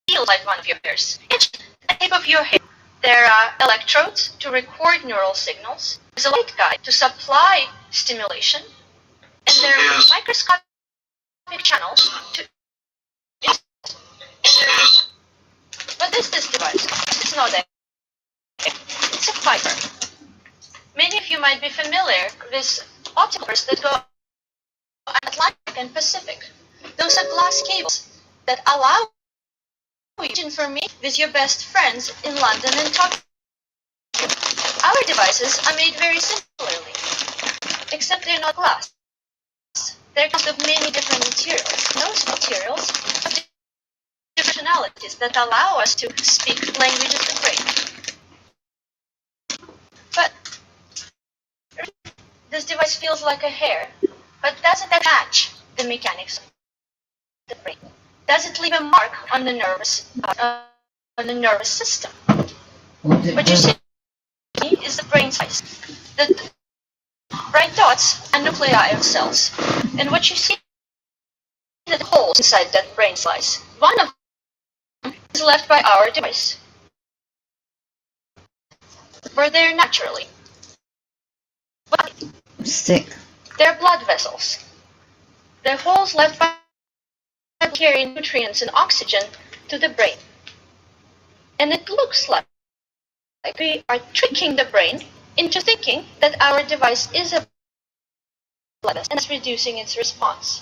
Speaker 6: feels like one of your hairs. It's the tip of your hair. There are electrodes to record neural signals. There's a light guide to supply stimulation, and there are microscopic channels to. What is this device? It's not a. It's a fiber. Many of you might be familiar with optical fibers that go Atlantic and Pacific. Those are glass cables that allow you to information with your best friends in London and Tokyo. Our devices are made very similarly, except they're not glass. They're composed of many different materials. Those materials have different functionalities that allow us to speak languages of the brain. But this device feels like a hair, but doesn't that match the mechanics of the brain? Does it leave a mark on the nervous system? What you see is the brain size. The bright dots are nuclei of cells, and what you see are the holes inside that brain slice. One of them is left by our device, where they're naturally.
Speaker 1: sick.
Speaker 6: They're blood vessels. They're holes left by carrying nutrients and oxygen to the brain. And it looks like we are tricking the brain into thinking that our device is a blood vessel and it's reducing its response.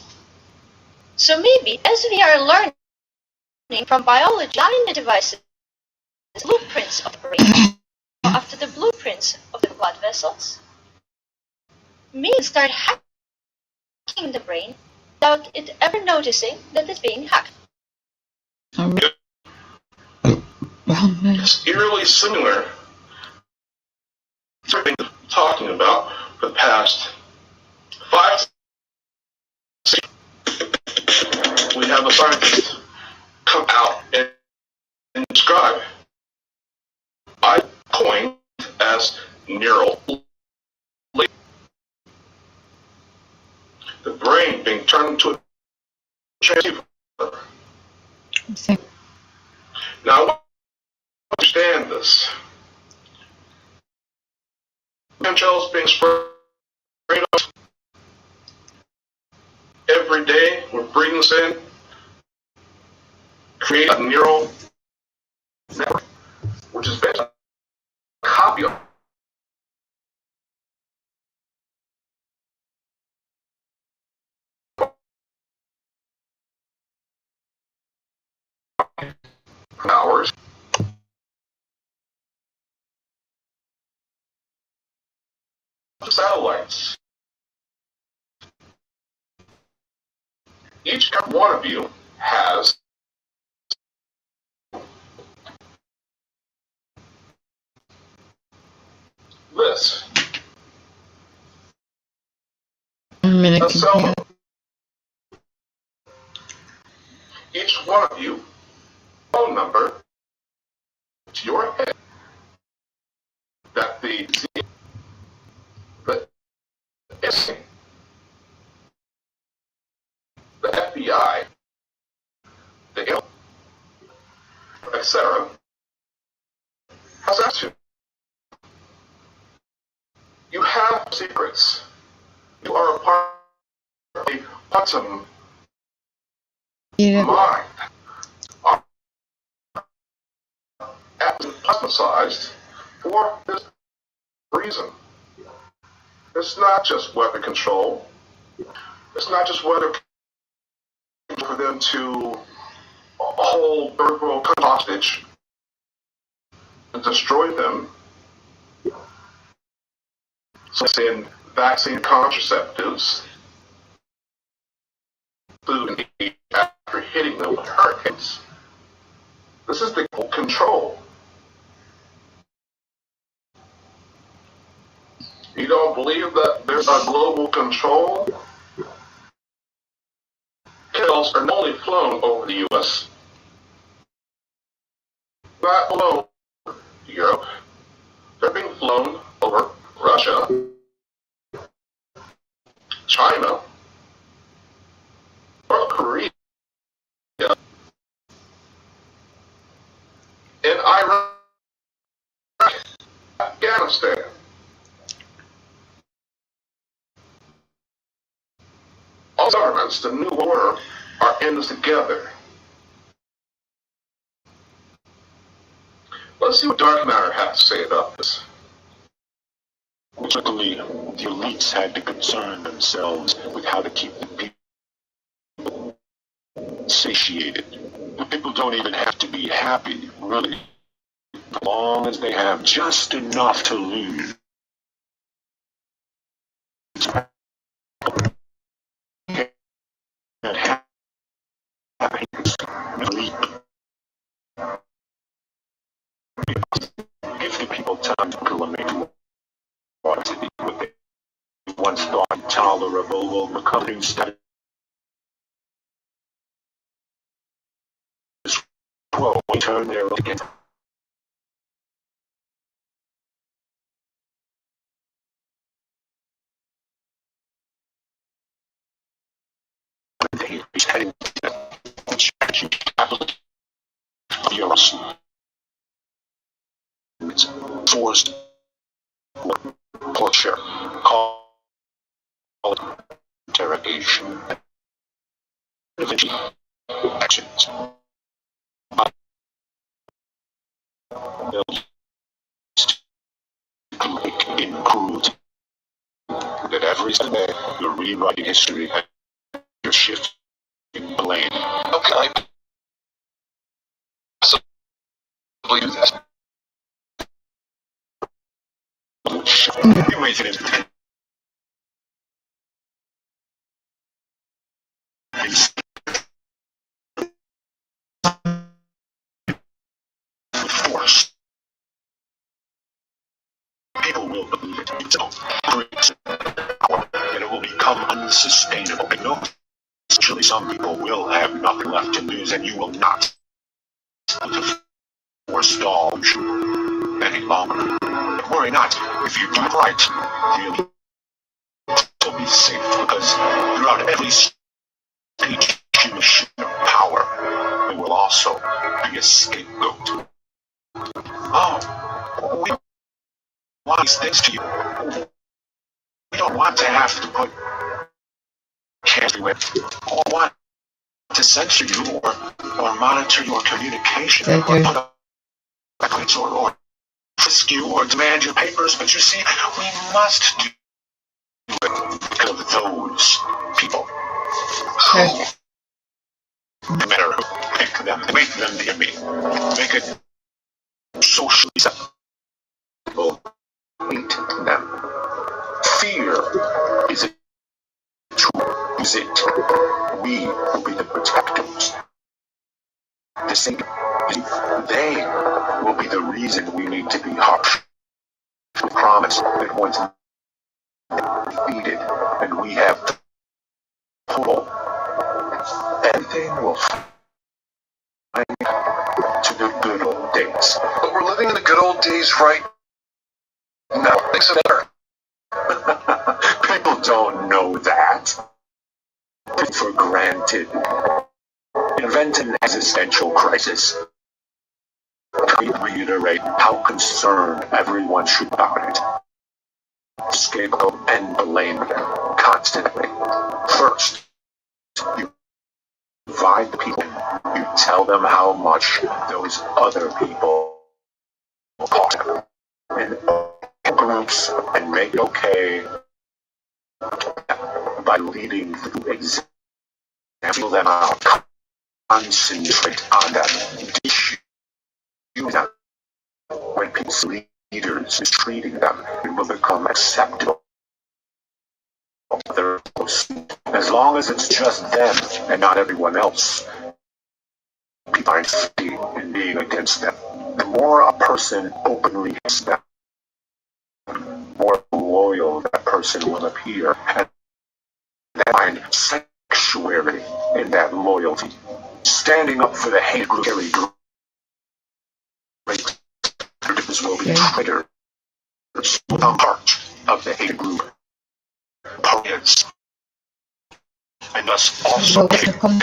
Speaker 6: So maybe as we are learning from biology, design the devices blueprints of the brain after the blueprints of the blood vessels, means start hacking the brain without it ever noticing that it's being hacked.
Speaker 4: It's eerily similar to what we've been talking about for the past 5 6 we have a scientist come out and describe I coined as neural link. The brain being turned into a transceiver. Now, I want to understand this. Chemtrails being sprayed off every day, we're breathing this in, create a neural network, which is basically a copy of ours. Satellites. Each one of you has this. A cell phone. Each one of you, phone number to your head that the FBI, the etc. has asked you. You have secrets. You are a part of the quantum mind. Plasmacized for this reason. It's not just weapon control. It's not just weather for them to hold third world hostage and destroy them. So saying vaccine contraceptives, food and after hitting them with hurricanes. This is the control. You don't believe that there's a global control? Kills are not only flown over the U.S., not flown over Europe, they're being flown over Russia, China, North Korea, and Iraq, Afghanistan. All governments, the new order, are in this together. Let's see what dark matter has to say about this.
Speaker 5: Particularly, the elites had to concern themselves with how to keep the people satiated. The people don't even have to be happy, really, as long as they have just enough to lose. And happiness, elite. Give the people time to acclimate what they once thought intolerable will become instead quo and turn their against. They is heading to capital Europe. It's forced torture, call it interrogation, eventually actions. In cruelty that every day you're rewriting history and you're shifting blame. How can I possibly do this? You waited believe it. So, and it will become unsustainable. I know actually some people will have nothing left to lose, and you will not forestall any longer. But worry not. If you do it right, you'll be safe, because throughout every machine of power, there will also be a scapegoat. Oh, we want these things to you. We don't want to have to put cancer with, or want to censor you, or monitor your communication, or put records, or frisk you, or demand your papers. But you see, we must do it because of those people.
Speaker 1: Okay.
Speaker 5: No matter who, make them the enemy. Make it socially acceptable. Hate them. Fear is it. Use it. We will be the protectors. The same. They will be the reason we need to be harsh. We promise that once defeated and we have total, everything will find to the good old days.
Speaker 7: But we're living in the good old days right now. Things are better.
Speaker 5: People don't know that. For granted. Invent an existential crisis. We reiterate how concerned everyone should be about it. Scapegoat and blame them constantly. First, you divide the people. You tell them how much those other people cost them. And groups and make it okay by leading through example. Feel them out. Concentrate on them. Them. When people's leaders mistreating them, it will become acceptable. As long as it's just them and not everyone else, people find safety in being against them. The more a person openly hates them, the more loyal that person will appear, and they find sanctuary in that loyalty. Standing up for the hate group, traitors will be traitors. The heart of the hate group is, and thus also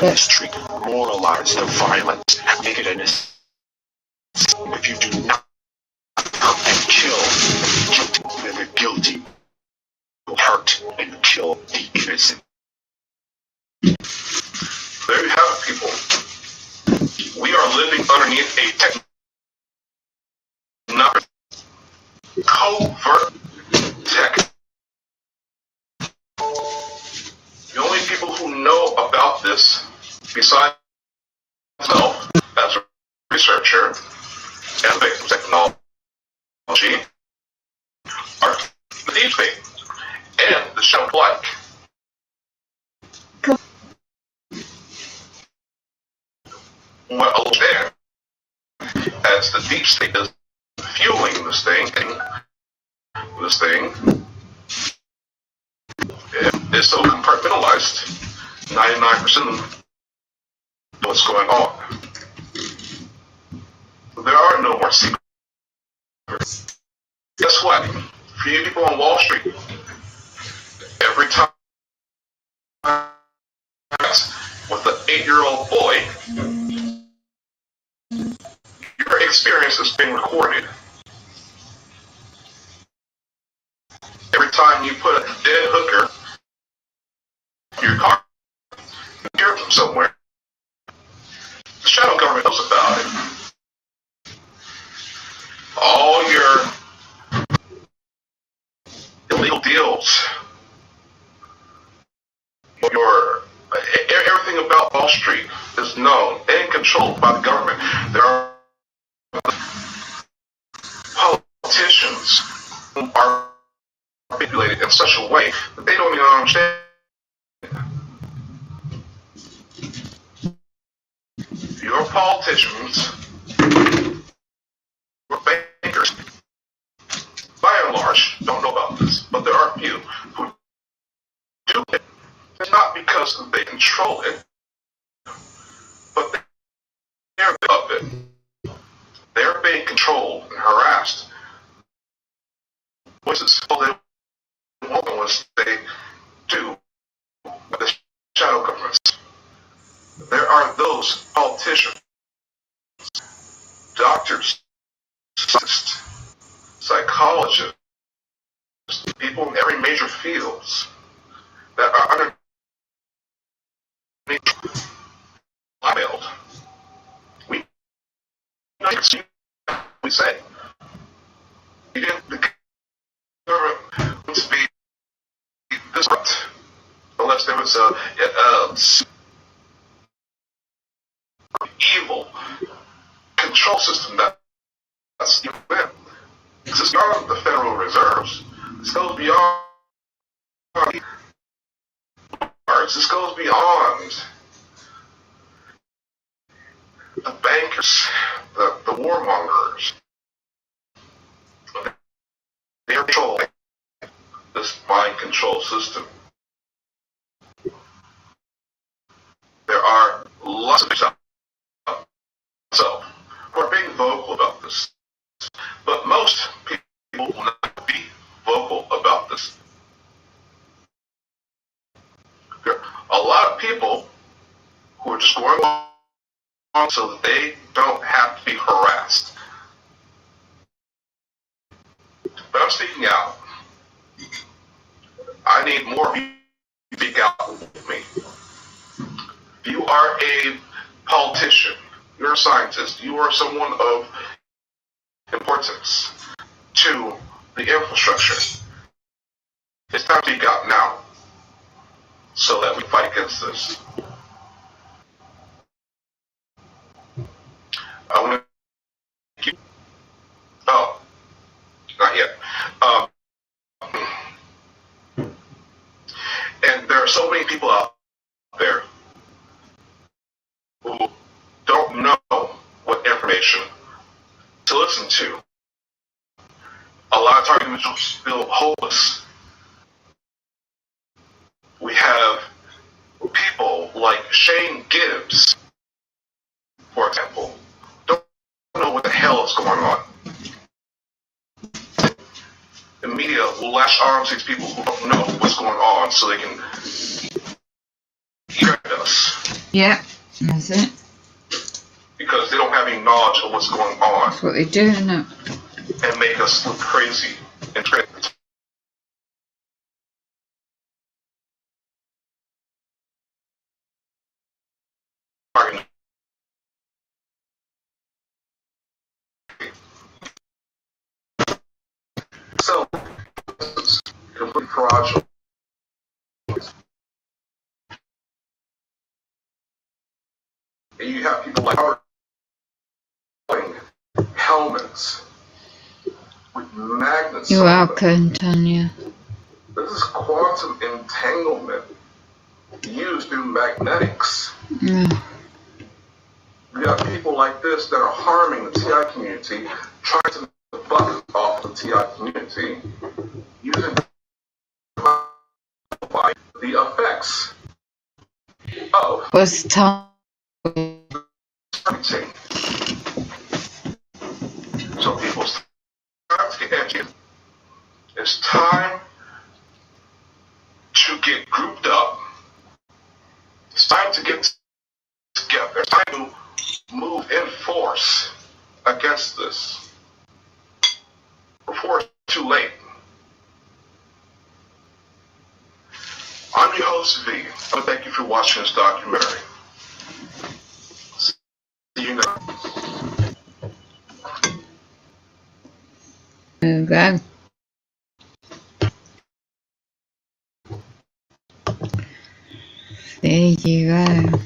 Speaker 5: mistreat, moralize the violence, make it an if you do not and kill the guilty, will hurt and kill the innocent.
Speaker 4: There you have it, people. We are living underneath a covert tech. The only people who know about this, besides myself as a researcher and victim technology, are the deep state and the shadow black. Well, there, as the deep state is fueling this thing, is so compartmentalized. 99% of them know what's going on. There are no more secrets. Guess what? For you people on Wall Street, every time with an 8-year-old boy, your experience is being recorded. Every time you put a dead hooker in your car, you hear from somewhere. The shadow government knows about it. All your illegal deals, everything about Wall Street is known and controlled by the government. There are politicians who are manipulated in such a way that they don't even understand. Your politicians, your bankers, by and large, don't because they control it, but they're of it. They're being controlled and harassed. Voices all they want unless they do with the shadow governments. There are those politicians, doctors, scientists, psychologists, people in every major fields that are underneath blackmailed. We say the government wants to be disrupt unless there was a evil control system that's even there. This is beyond the Federal Reserves. This goes beyond arts. This goes beyond the bankers, the warmongers. They're controlling this mind control system. There are lots of people who are being vocal about this, but most people will not be vocal about this. There are a lot of people who are just going on so that they don't have to be harassed. But I'm speaking out. I need more of you to speak out with me. If you are a politician, you're a scientist, you are someone of importance to the infrastructure, it's time to speak out now so that we fight against this. I want to keep. Oh, not yet. And there are so many people out there who don't know what information to listen to. A lot of target individuals feel hopeless. We have people like Shane Gibbs, for example, don't know what the hell is going on. The media will lash arms to these people who don't know what's going on so they can direct us.
Speaker 1: Yeah, that's it.
Speaker 4: Because they don't have any knowledge of what's going on.
Speaker 1: That's what they do, isn't it?
Speaker 4: And make us look crazy and crazy. So, it's completely fraudulent. And you have people like wearing helmets with magnets.
Speaker 1: You're welcome, Tanya.
Speaker 4: This is quantum entanglement used through magnetics.
Speaker 1: Yeah.
Speaker 4: You got people like this that are harming the TI community, trying to make the buck off the TI community, using the effects of
Speaker 1: What's time?
Speaker 4: everything. So people start to get educated. It's time to get grouped up. It's time to get together. It's time to move in force against this before it's too late. I'm your host, V. I want to thank you for watching this documentary. See you next.
Speaker 1: There you go. There you go.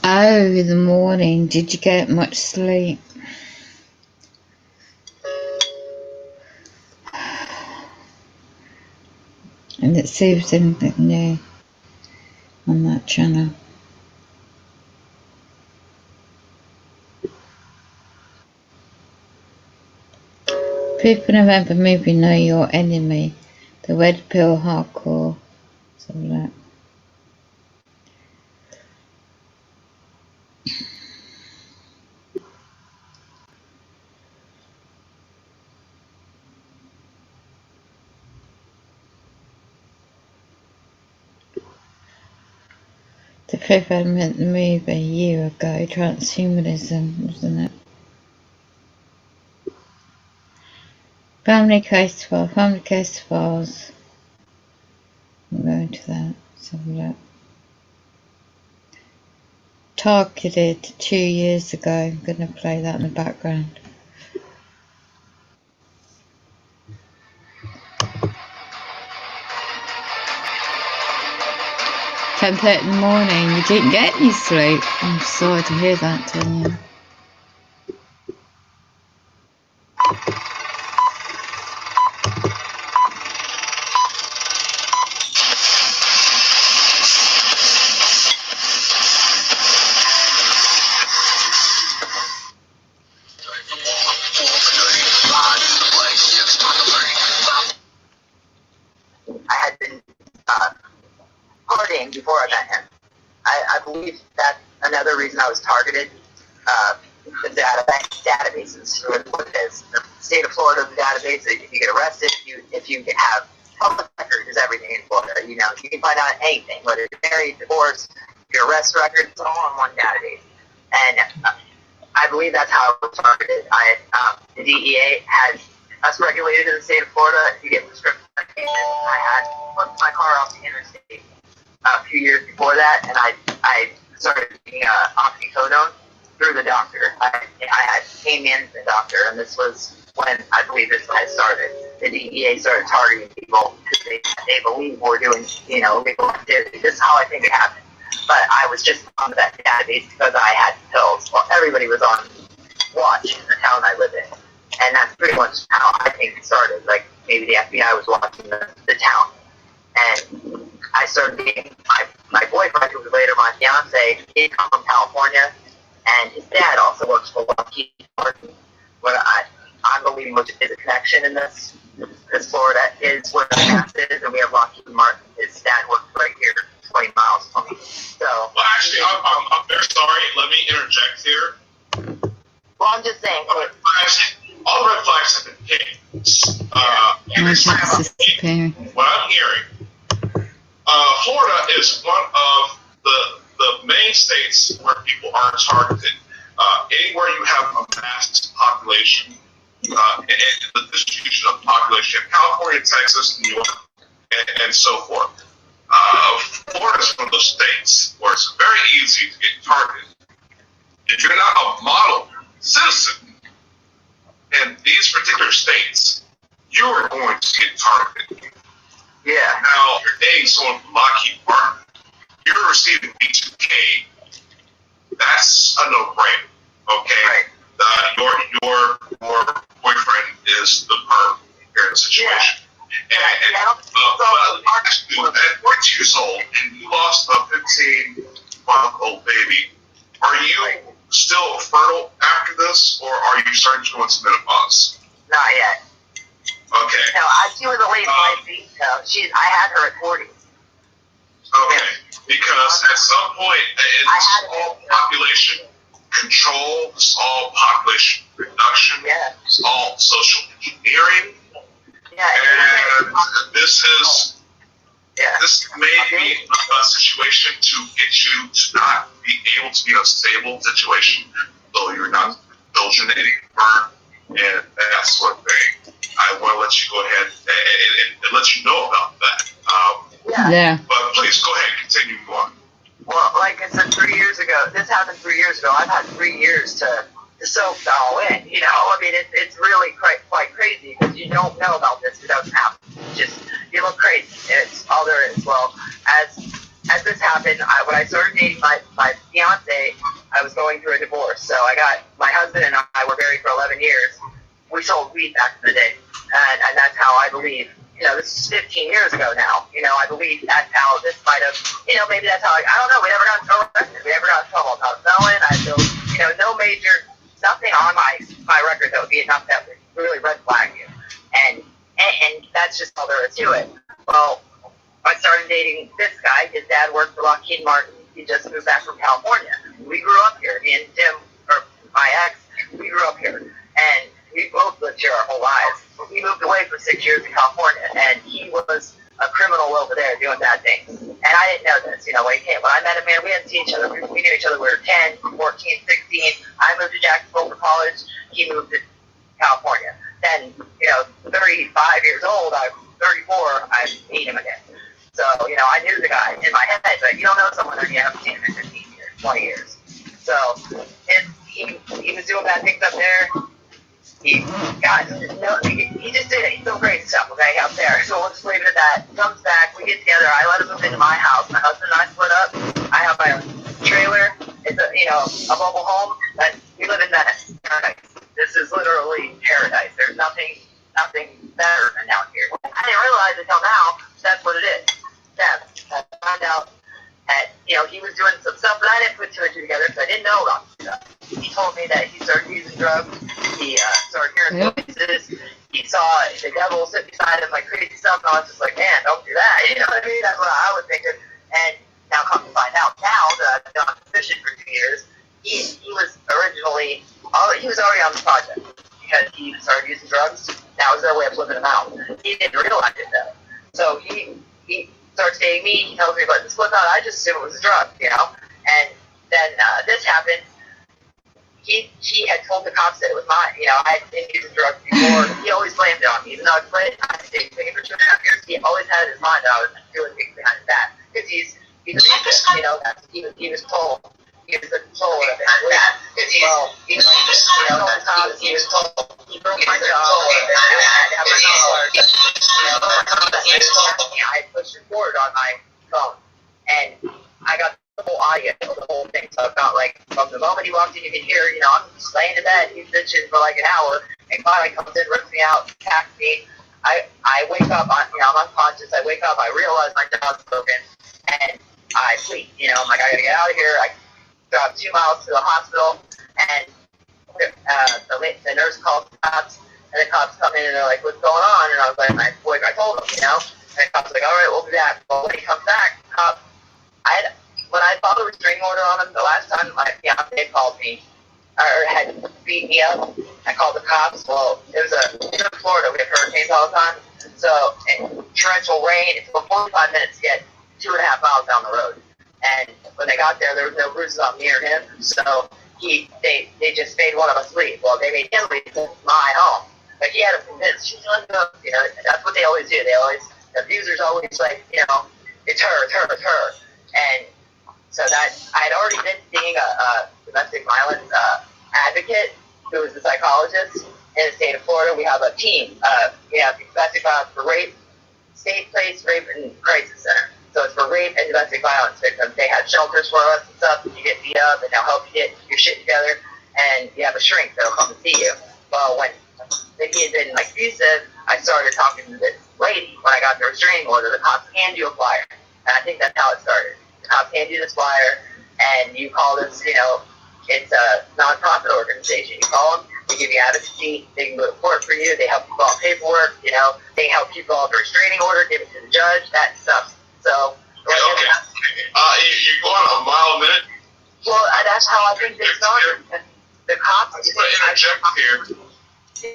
Speaker 1: Oh, the morning. Did you get much sleep? And let's see if there's anything new on that channel. People November movie Know Your Enemy. The Red Pill Hardcore. Something like that. The Fifth Element, the movie a year ago, transhumanism, wasn't it? Family Case Files. I'm going to that. Let's have a look. Targeted 2 years ago. I'm going to play that in the background. "10:30 in the morning, you didn't get any sleep." I'm sorry to hear that, Tanya.
Speaker 8: I had been partying before I met him. I believe that another reason I was targeted, the databases, what it is. The state of Florida, the database, if you get arrested, if you have public record is everything in Florida. You know, you can find out anything, whether you're married, divorced, your arrest record, it's all on one database. And I believe that's how I was targeted. The DEA has us regulated in the state of Florida. If you get prescription medication, I had flipped my car off the interstate a few years before that, and I started taking oxycodone through the doctor. I came in to the doctor, and this was when I believe this had started. The DEA started targeting people because they believe we're doing, illegal activity. This is how I think it happened. But I was just on that database because I had pills. Well, everybody was on watch in the town I live in. And that's pretty much how I think it started. Like, maybe the FBI was watching the town. And I started dating my boyfriend, who was later my fiance. He come from California, and his dad also works for Lockheed Martin. What I'm believing which is a connection in this, because Florida is where the past is, and we have Lockheed Martin. His dad works right here, 20 miles from me. So,
Speaker 4: Well, actually, I'm very sorry. Let me interject here.
Speaker 8: Well, I'm just saying.
Speaker 4: All the red flags have been hit. What I'm hearing, Florida is one of the main states where people are targeted. Anywhere you have a mass population, and the distribution of population, California, Texas, New York, and so forth. Florida is one of those states where it's very easy to get targeted. If you're not a model citizen in these particular states, you are going to get targeted.
Speaker 8: Yeah.
Speaker 4: Now, if you're dating someone from Lockheed Martin, you're receiving B2K. That's a no-brainer. Okay.
Speaker 8: Right.
Speaker 4: Your boyfriend is the perp in the situation.
Speaker 8: Yeah.
Speaker 4: At 42 years old, and you lost a 15-month-old baby, are you still fertile after this, or are you starting to go into menopause?
Speaker 8: Not yet.
Speaker 4: Okay.
Speaker 8: No, she was a late pregnancy, so I had her at 40.
Speaker 4: Okay. Because at some point, it's all population control, it's all population reduction, it's all social engineering, and this may be a situation to get you to not be able to be in a stable situation, though you're not indulging burn and that sort of thing. I want to let you go ahead and let you know about that.
Speaker 1: Yeah.
Speaker 4: But please go ahead and continue on.
Speaker 8: Well, like I said, 3 years ago, this happened 3 years ago. I've had 3 years to soak it all in. I mean, it's really quite crazy because you don't know about this. It doesn't happen. You look crazy. It's all there is. Well, as this happened, when I started dating my fiance, I was going through a divorce. So my husband and I were married for 11 years. We sold weed back in the day, and that's how I believe. This is 15 years ago now. I believe that's how this might have, maybe that's how, I don't know, we never got arrested. We never got in trouble about felon. I feel, no major, nothing on my record that would be enough that would really red flag you. and that's just all there is to it. Well, I started dating this guy. His dad worked for Lockheed Martin. He just moved back from California. We grew up here. Me and Tim, or my ex, we grew up here. And we both lived here our whole lives. We moved away for 6 years in California, and he was a criminal over there doing bad things. And I didn't know this, when he came. When I met him, man, we hadn't seen each other. We knew each other when we were 10, 14, 16. I moved to Jacksonville for college. He moved to California. Then, 35 years old, I'm 34, I meet him again. So, I knew the guy in my head, but you don't know someone that you haven't seen in 15 years, 20 years. So, he was doing bad things up there. He just did it. He's doing great stuff, okay, out there. So we'll just leave it at that. He comes back, we get together. I let him move into my house. My husband and I split up. I have my own trailer. It's a mobile home. But we live in Venice, paradise. This is literally paradise. There's nothing better than down here. I didn't realize until now that's what it is. I found out that he was doing some stuff, but I didn't put two and two together because I didn't know about stuff. He told me that he started using drugs. He started hearing voices. He saw the devil sit beside him like crazy stuff, and I was just like, man, don't do that. You know what I mean? That's what I was thinking. And now come to find out, now that I've been on fishing for 2 years, he was already on the project because he started using drugs. That was their way of flipping him out. He didn't realize it though. So he starts dating me. He tells me about the split out. I just assumed it was a drug, And then this happened. He had told the cops that it was mine. I had been using drugs before. He always blamed it on me, even though I played. I had been taking for 2.5 years. He always had in his mind that I was doing things behind his back because he's a racist. He was told. He was the controller of it. Well, sometimes he was told he broke my jaw and I had to have my I pushed record on my phone and I got the whole audio, the whole thing. So I felt like from the moment he walked in, you could hear, I'm just laying in bed, he's bitching for like an hour, and finally comes in, rips me out, attacks me. I wake up, I'm unconscious. I wake up, I realize my jaw's broken, and I flee. I'm like, I gotta get out of here. I drive 2 miles to the hospital, and the nurse calls the cops, and the cops come in and they're like, what's going on? And I was like, I told them, And the cop's like, all right, we'll be back. Well, when he comes back, the cop, when I filed a restraining order on him, the last time my fiance called me, or had beat me up, I called the cops. Well, in Florida, we have hurricanes all the time. So, and torrential rain, it took 45 minutes to get 2.5 miles down the road. And when they got there was no bruises on me or him. So they just made one of us leave. Well, they made him leave to my home. But he had him convinced. She's like, that's what they always do. The abusers always like, it's her. And so that I had already been seeing a domestic violence advocate who was a psychologist in the state of Florida. We have a team. We have domestic violence for rape, state-placed rape and crisis center. So it's for rape and domestic violence victims. They have shelters for us and stuff. You get beat up, and they'll help you get your shit together. And you have a shrink that'll come to see you. Well, when he had been abusive, I started talking to this lady. When I got the restraining order, the cops hand you a flyer. And I think that's how it started. The cops hand you this flyer, and you call this, it's a non-profit organization. You call them, they give you advocacy, they can go to court for you, they help you fill out paperwork, they help you fill out the restraining order, give it to the judge, that stuff. So,
Speaker 4: okay. You're going a mile a minute?
Speaker 8: Well, that's how I think they started. The cops...
Speaker 4: I'm going to interject here.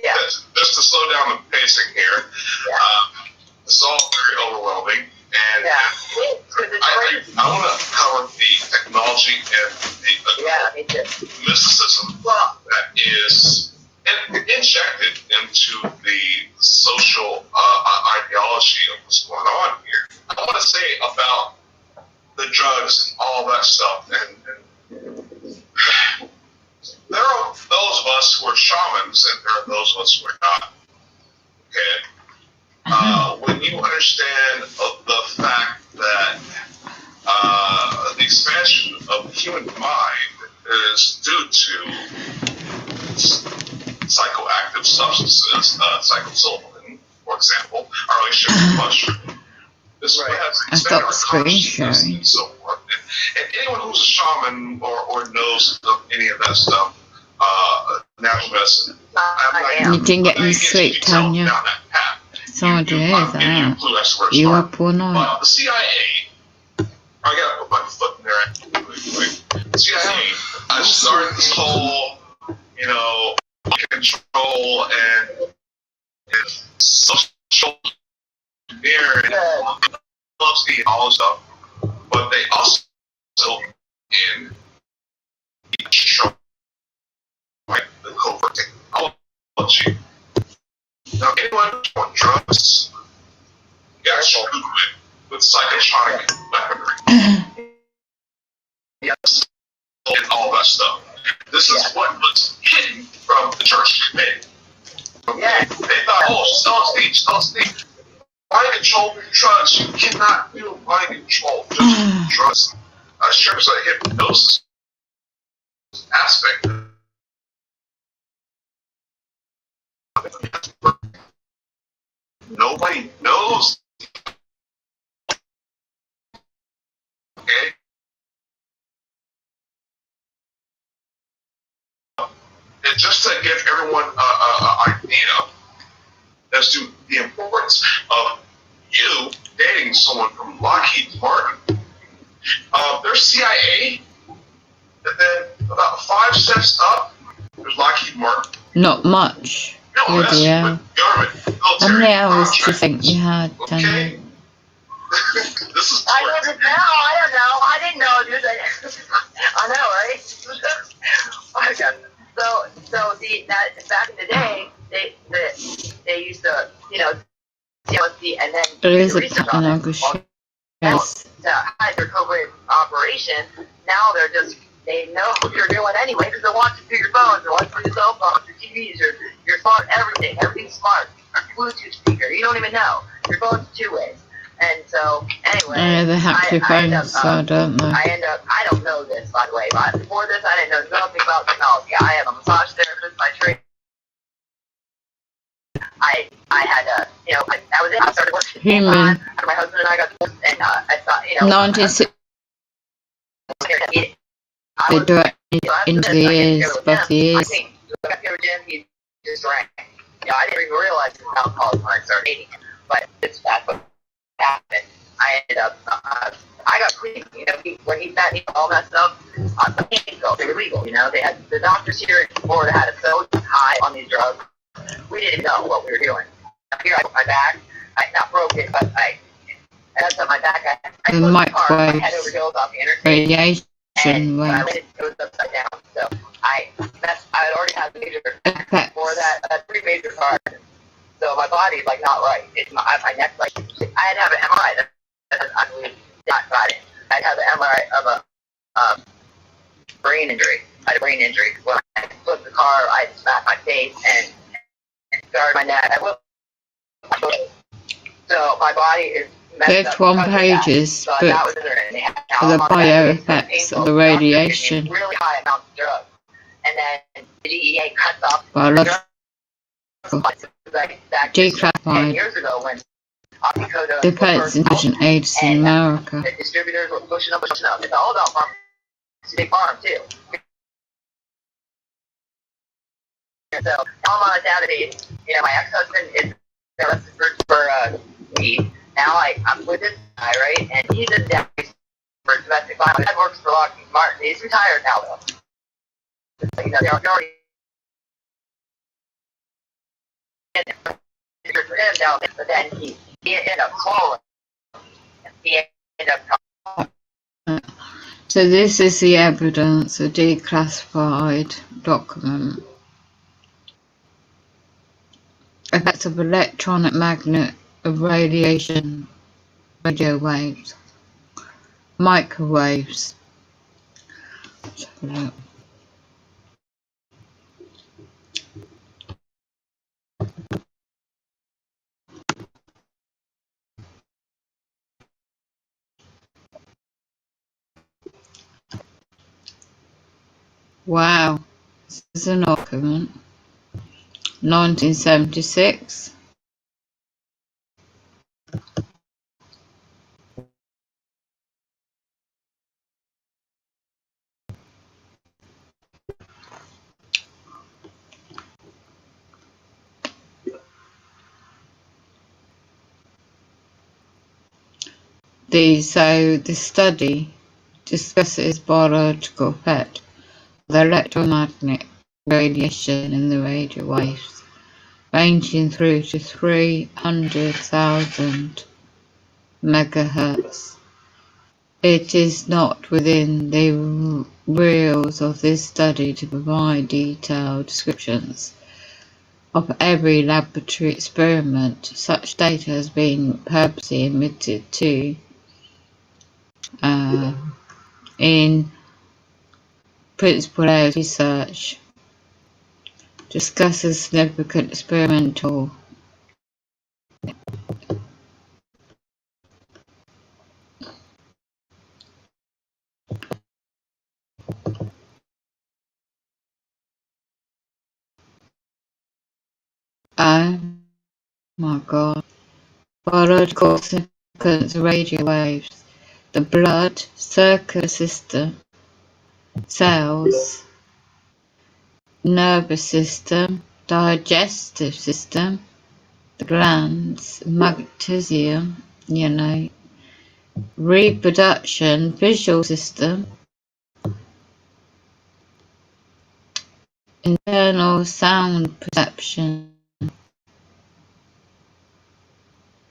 Speaker 8: Yeah.
Speaker 4: Just to slow down the pacing here.
Speaker 8: Yeah.
Speaker 4: It's all very overwhelming. And I want to cover the technology and the mysticism that is injected into the social ideology of what's going on here. I want to say about the drugs and all that stuff. And there are those of us who are shamans, and there are those of us who are not. Okay? When you understand the fact that the expansion of the human mind is due to psychoactive substances, psychosilvulin, for example, our relationship with mushroom. This is what has expanded our consciousness and so forth. And anyone who's a shaman or knows of any of that stuff, natural medicine,
Speaker 1: you didn't get any sleep, Tanya. Somebody is
Speaker 4: I'm giving you a
Speaker 1: that.
Speaker 4: clue as to where to
Speaker 1: You
Speaker 4: start.
Speaker 1: up all night?
Speaker 4: But the CIA, I gotta put my foot in there really quick. The CIA started this whole, control and social engineering and policy and all this stuff. But they also in like the covert technology. Now, anyone who's on drugs got screwed with psychotronic weaponry. Yes, and all that stuff. This is what was hidden from the church committee. Okay? They thought, oh, sell stage. Mind control through drugs. You cannot do mind control just through drugs. Sure, it's a hypnosis aspect. Nobody knows. Okay? And just to give everyone an idea as to the importance of you dating someone from Lockheed Martin, there's CIA, and then about 5 steps up, there's Lockheed Martin.
Speaker 1: Not much.
Speaker 4: No, that's
Speaker 1: Yeah.
Speaker 4: government,
Speaker 1: How many
Speaker 4: military
Speaker 1: hours do you
Speaker 4: contracts.
Speaker 1: think you had,
Speaker 4: Okay?
Speaker 1: Daniel?
Speaker 4: This is
Speaker 8: I don't know. I didn't know, dude. I know, right? Okay. So back in the day, they used to, TLC and then
Speaker 1: There is a
Speaker 8: research
Speaker 1: pattern
Speaker 8: on
Speaker 1: I
Speaker 8: it.
Speaker 1: could
Speaker 8: Well,
Speaker 1: yes.
Speaker 8: to hide their covert operation, now they know what you're doing anyway because they're watching through your phones, they're watching through your cell phones, your TVs, your smart, everything's smart. Your Bluetooth speaker, you don't even know. Your phone's 2 ways. And so, anyway,
Speaker 1: They hack your phone as well, don't they?
Speaker 8: I don't know this, by the way, but before this, I didn't know nothing about technology. I am a massage therapist by trade. I had I was in, I started working
Speaker 1: Human.
Speaker 8: after my husband and I got divorced, and I thought,
Speaker 1: 1960, they direct into the ears, both the ears.
Speaker 8: I think, I got to Jim, he just drank. I didn't even realize he was alcoholic when I started dating him, but that's what happened. I ended up, I got clean, when he met me all that stuff, they were illegal, they had, the doctors here in Florida had us so high on these drugs, we didn't know what we were doing. Here I put my back, I not broke it, but I had on my back, I
Speaker 1: The
Speaker 8: put my car, my head
Speaker 1: microwaves,
Speaker 8: over heels off the interstate,
Speaker 1: radiation
Speaker 8: and when I
Speaker 1: waves,
Speaker 8: landed, it was upside down, so I had already had major,
Speaker 1: effects.
Speaker 8: before that, 3 major cars, so my body's like not right, my neck's like, I had to have an MRI, that's unbelievable, not got it, I'd have an MRI of a brain injury, I had a brain injury, when I flipped the car, I smacked my face, and scarred my neck, so my body is messed up.
Speaker 1: 31 pages,
Speaker 8: so
Speaker 1: but for the bio effects of the radiation.
Speaker 8: Really high amounts of drugs. And then the DEA cuts off
Speaker 1: Biological
Speaker 8: back 10
Speaker 1: declassified
Speaker 8: years ago when
Speaker 1: Defense Intelligence Agency in America.
Speaker 8: The distributors were pushing up. It's all about farm. It's a big farm too. So now I'm on a database. My ex-husband is arrested for weed. Now I'm with this guy, right? And he's in database for domestic violence. My dad works for Lockheed Martin. He's retired now, though. They're already for him now, but then he ended up calling. He ended up.
Speaker 1: So this is the evidence, a declassified document. Effects of electronic magnet of radiation, radio waves, microwaves. Let's have a look. Wow, this is an document. 1976. The study discusses biological effect of the electromagnetic radiation in the radio waves, ranging through to 300,000 megahertz. It is not within the rules of this study to provide detailed descriptions of every laboratory experiment. Such data has been purposely omitted to in principal areas of research discusses significant experimental oh my god biological significance of radio waves, the blood circular system, cells, nervous system, digestive system, the glands, magnesium, reproduction, visual system, internal sound perception,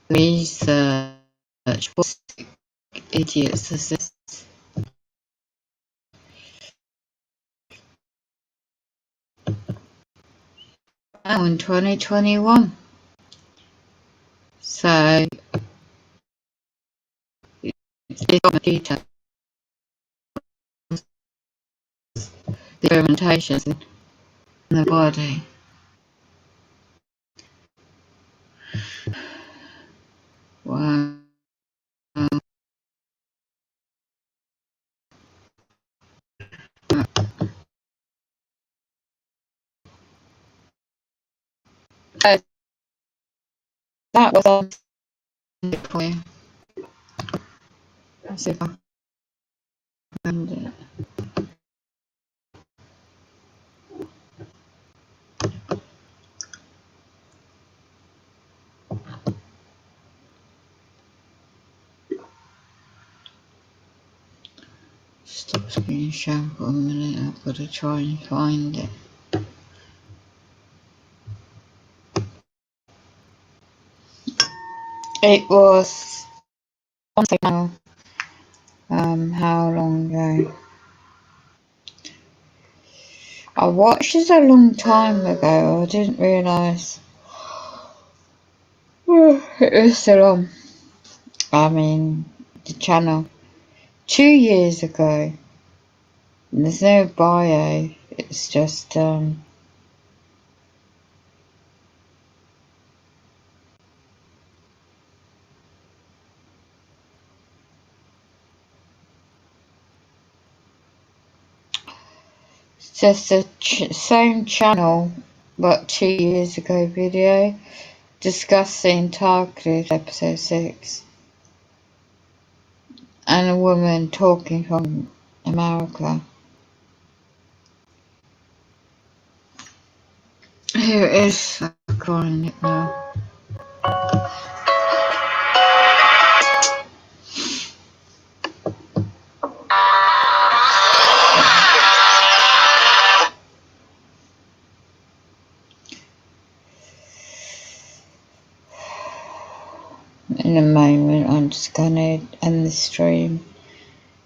Speaker 1: research for sick idiots assists. Now in 2021. So it's details, the experimentations in the body. Wow. That was on for you. Let's see if I can find it. Stop screen share for a minute, I've got to try and find it. It was on the channel. How long ago? I watched it a long time ago. I didn't realise it was so long. I mean, the channel 2 years ago. And there's no bio. It's just the same channel, but 2 years ago video discussing targeted episode 6 and a woman talking from America. Here it is. I'm calling it now. In a moment, I'm just gonna end the stream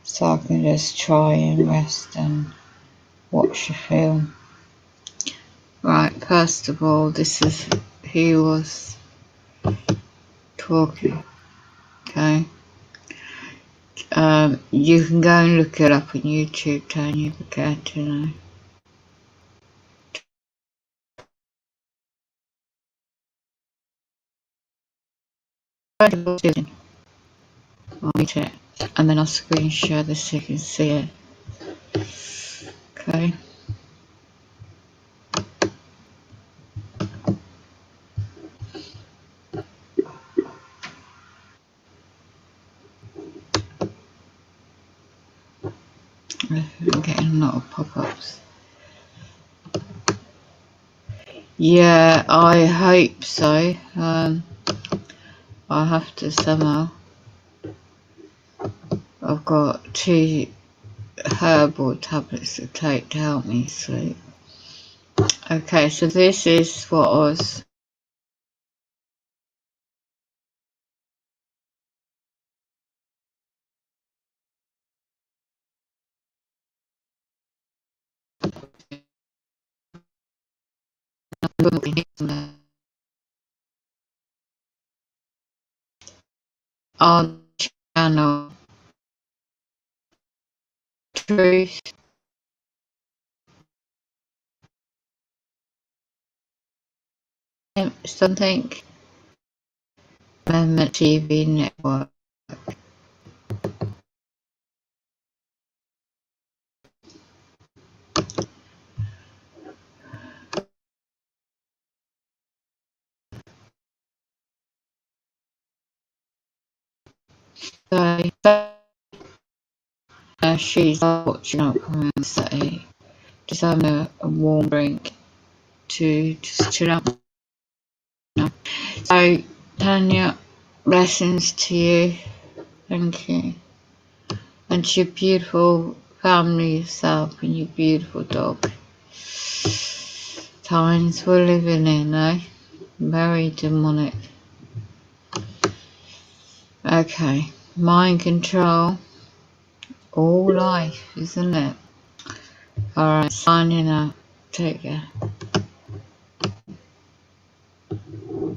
Speaker 1: so I can just try and rest and watch the film. Right, first of all, this is he was talking. Okay. You can go and look it up on YouTube, don't you forget, you know. I'll meet it, and then I'll screen share this so you can see it. Okay. I'm getting a lot of pop-ups. Yeah, I hope so. I have to somehow I've got 2 herbal tablets to take to help me sleep. Okay, so this is what I was on channel Truth something Amendment TV network. So she's watching up from say just having a warm drink to just chill out now. So Tanya, blessings to you. Thank you. And to your beautiful family, yourself and your beautiful dog. Times we're living in, eh? Very demonic. Okay. Mind control. All life, isn't it? Alright, signing out. Take care.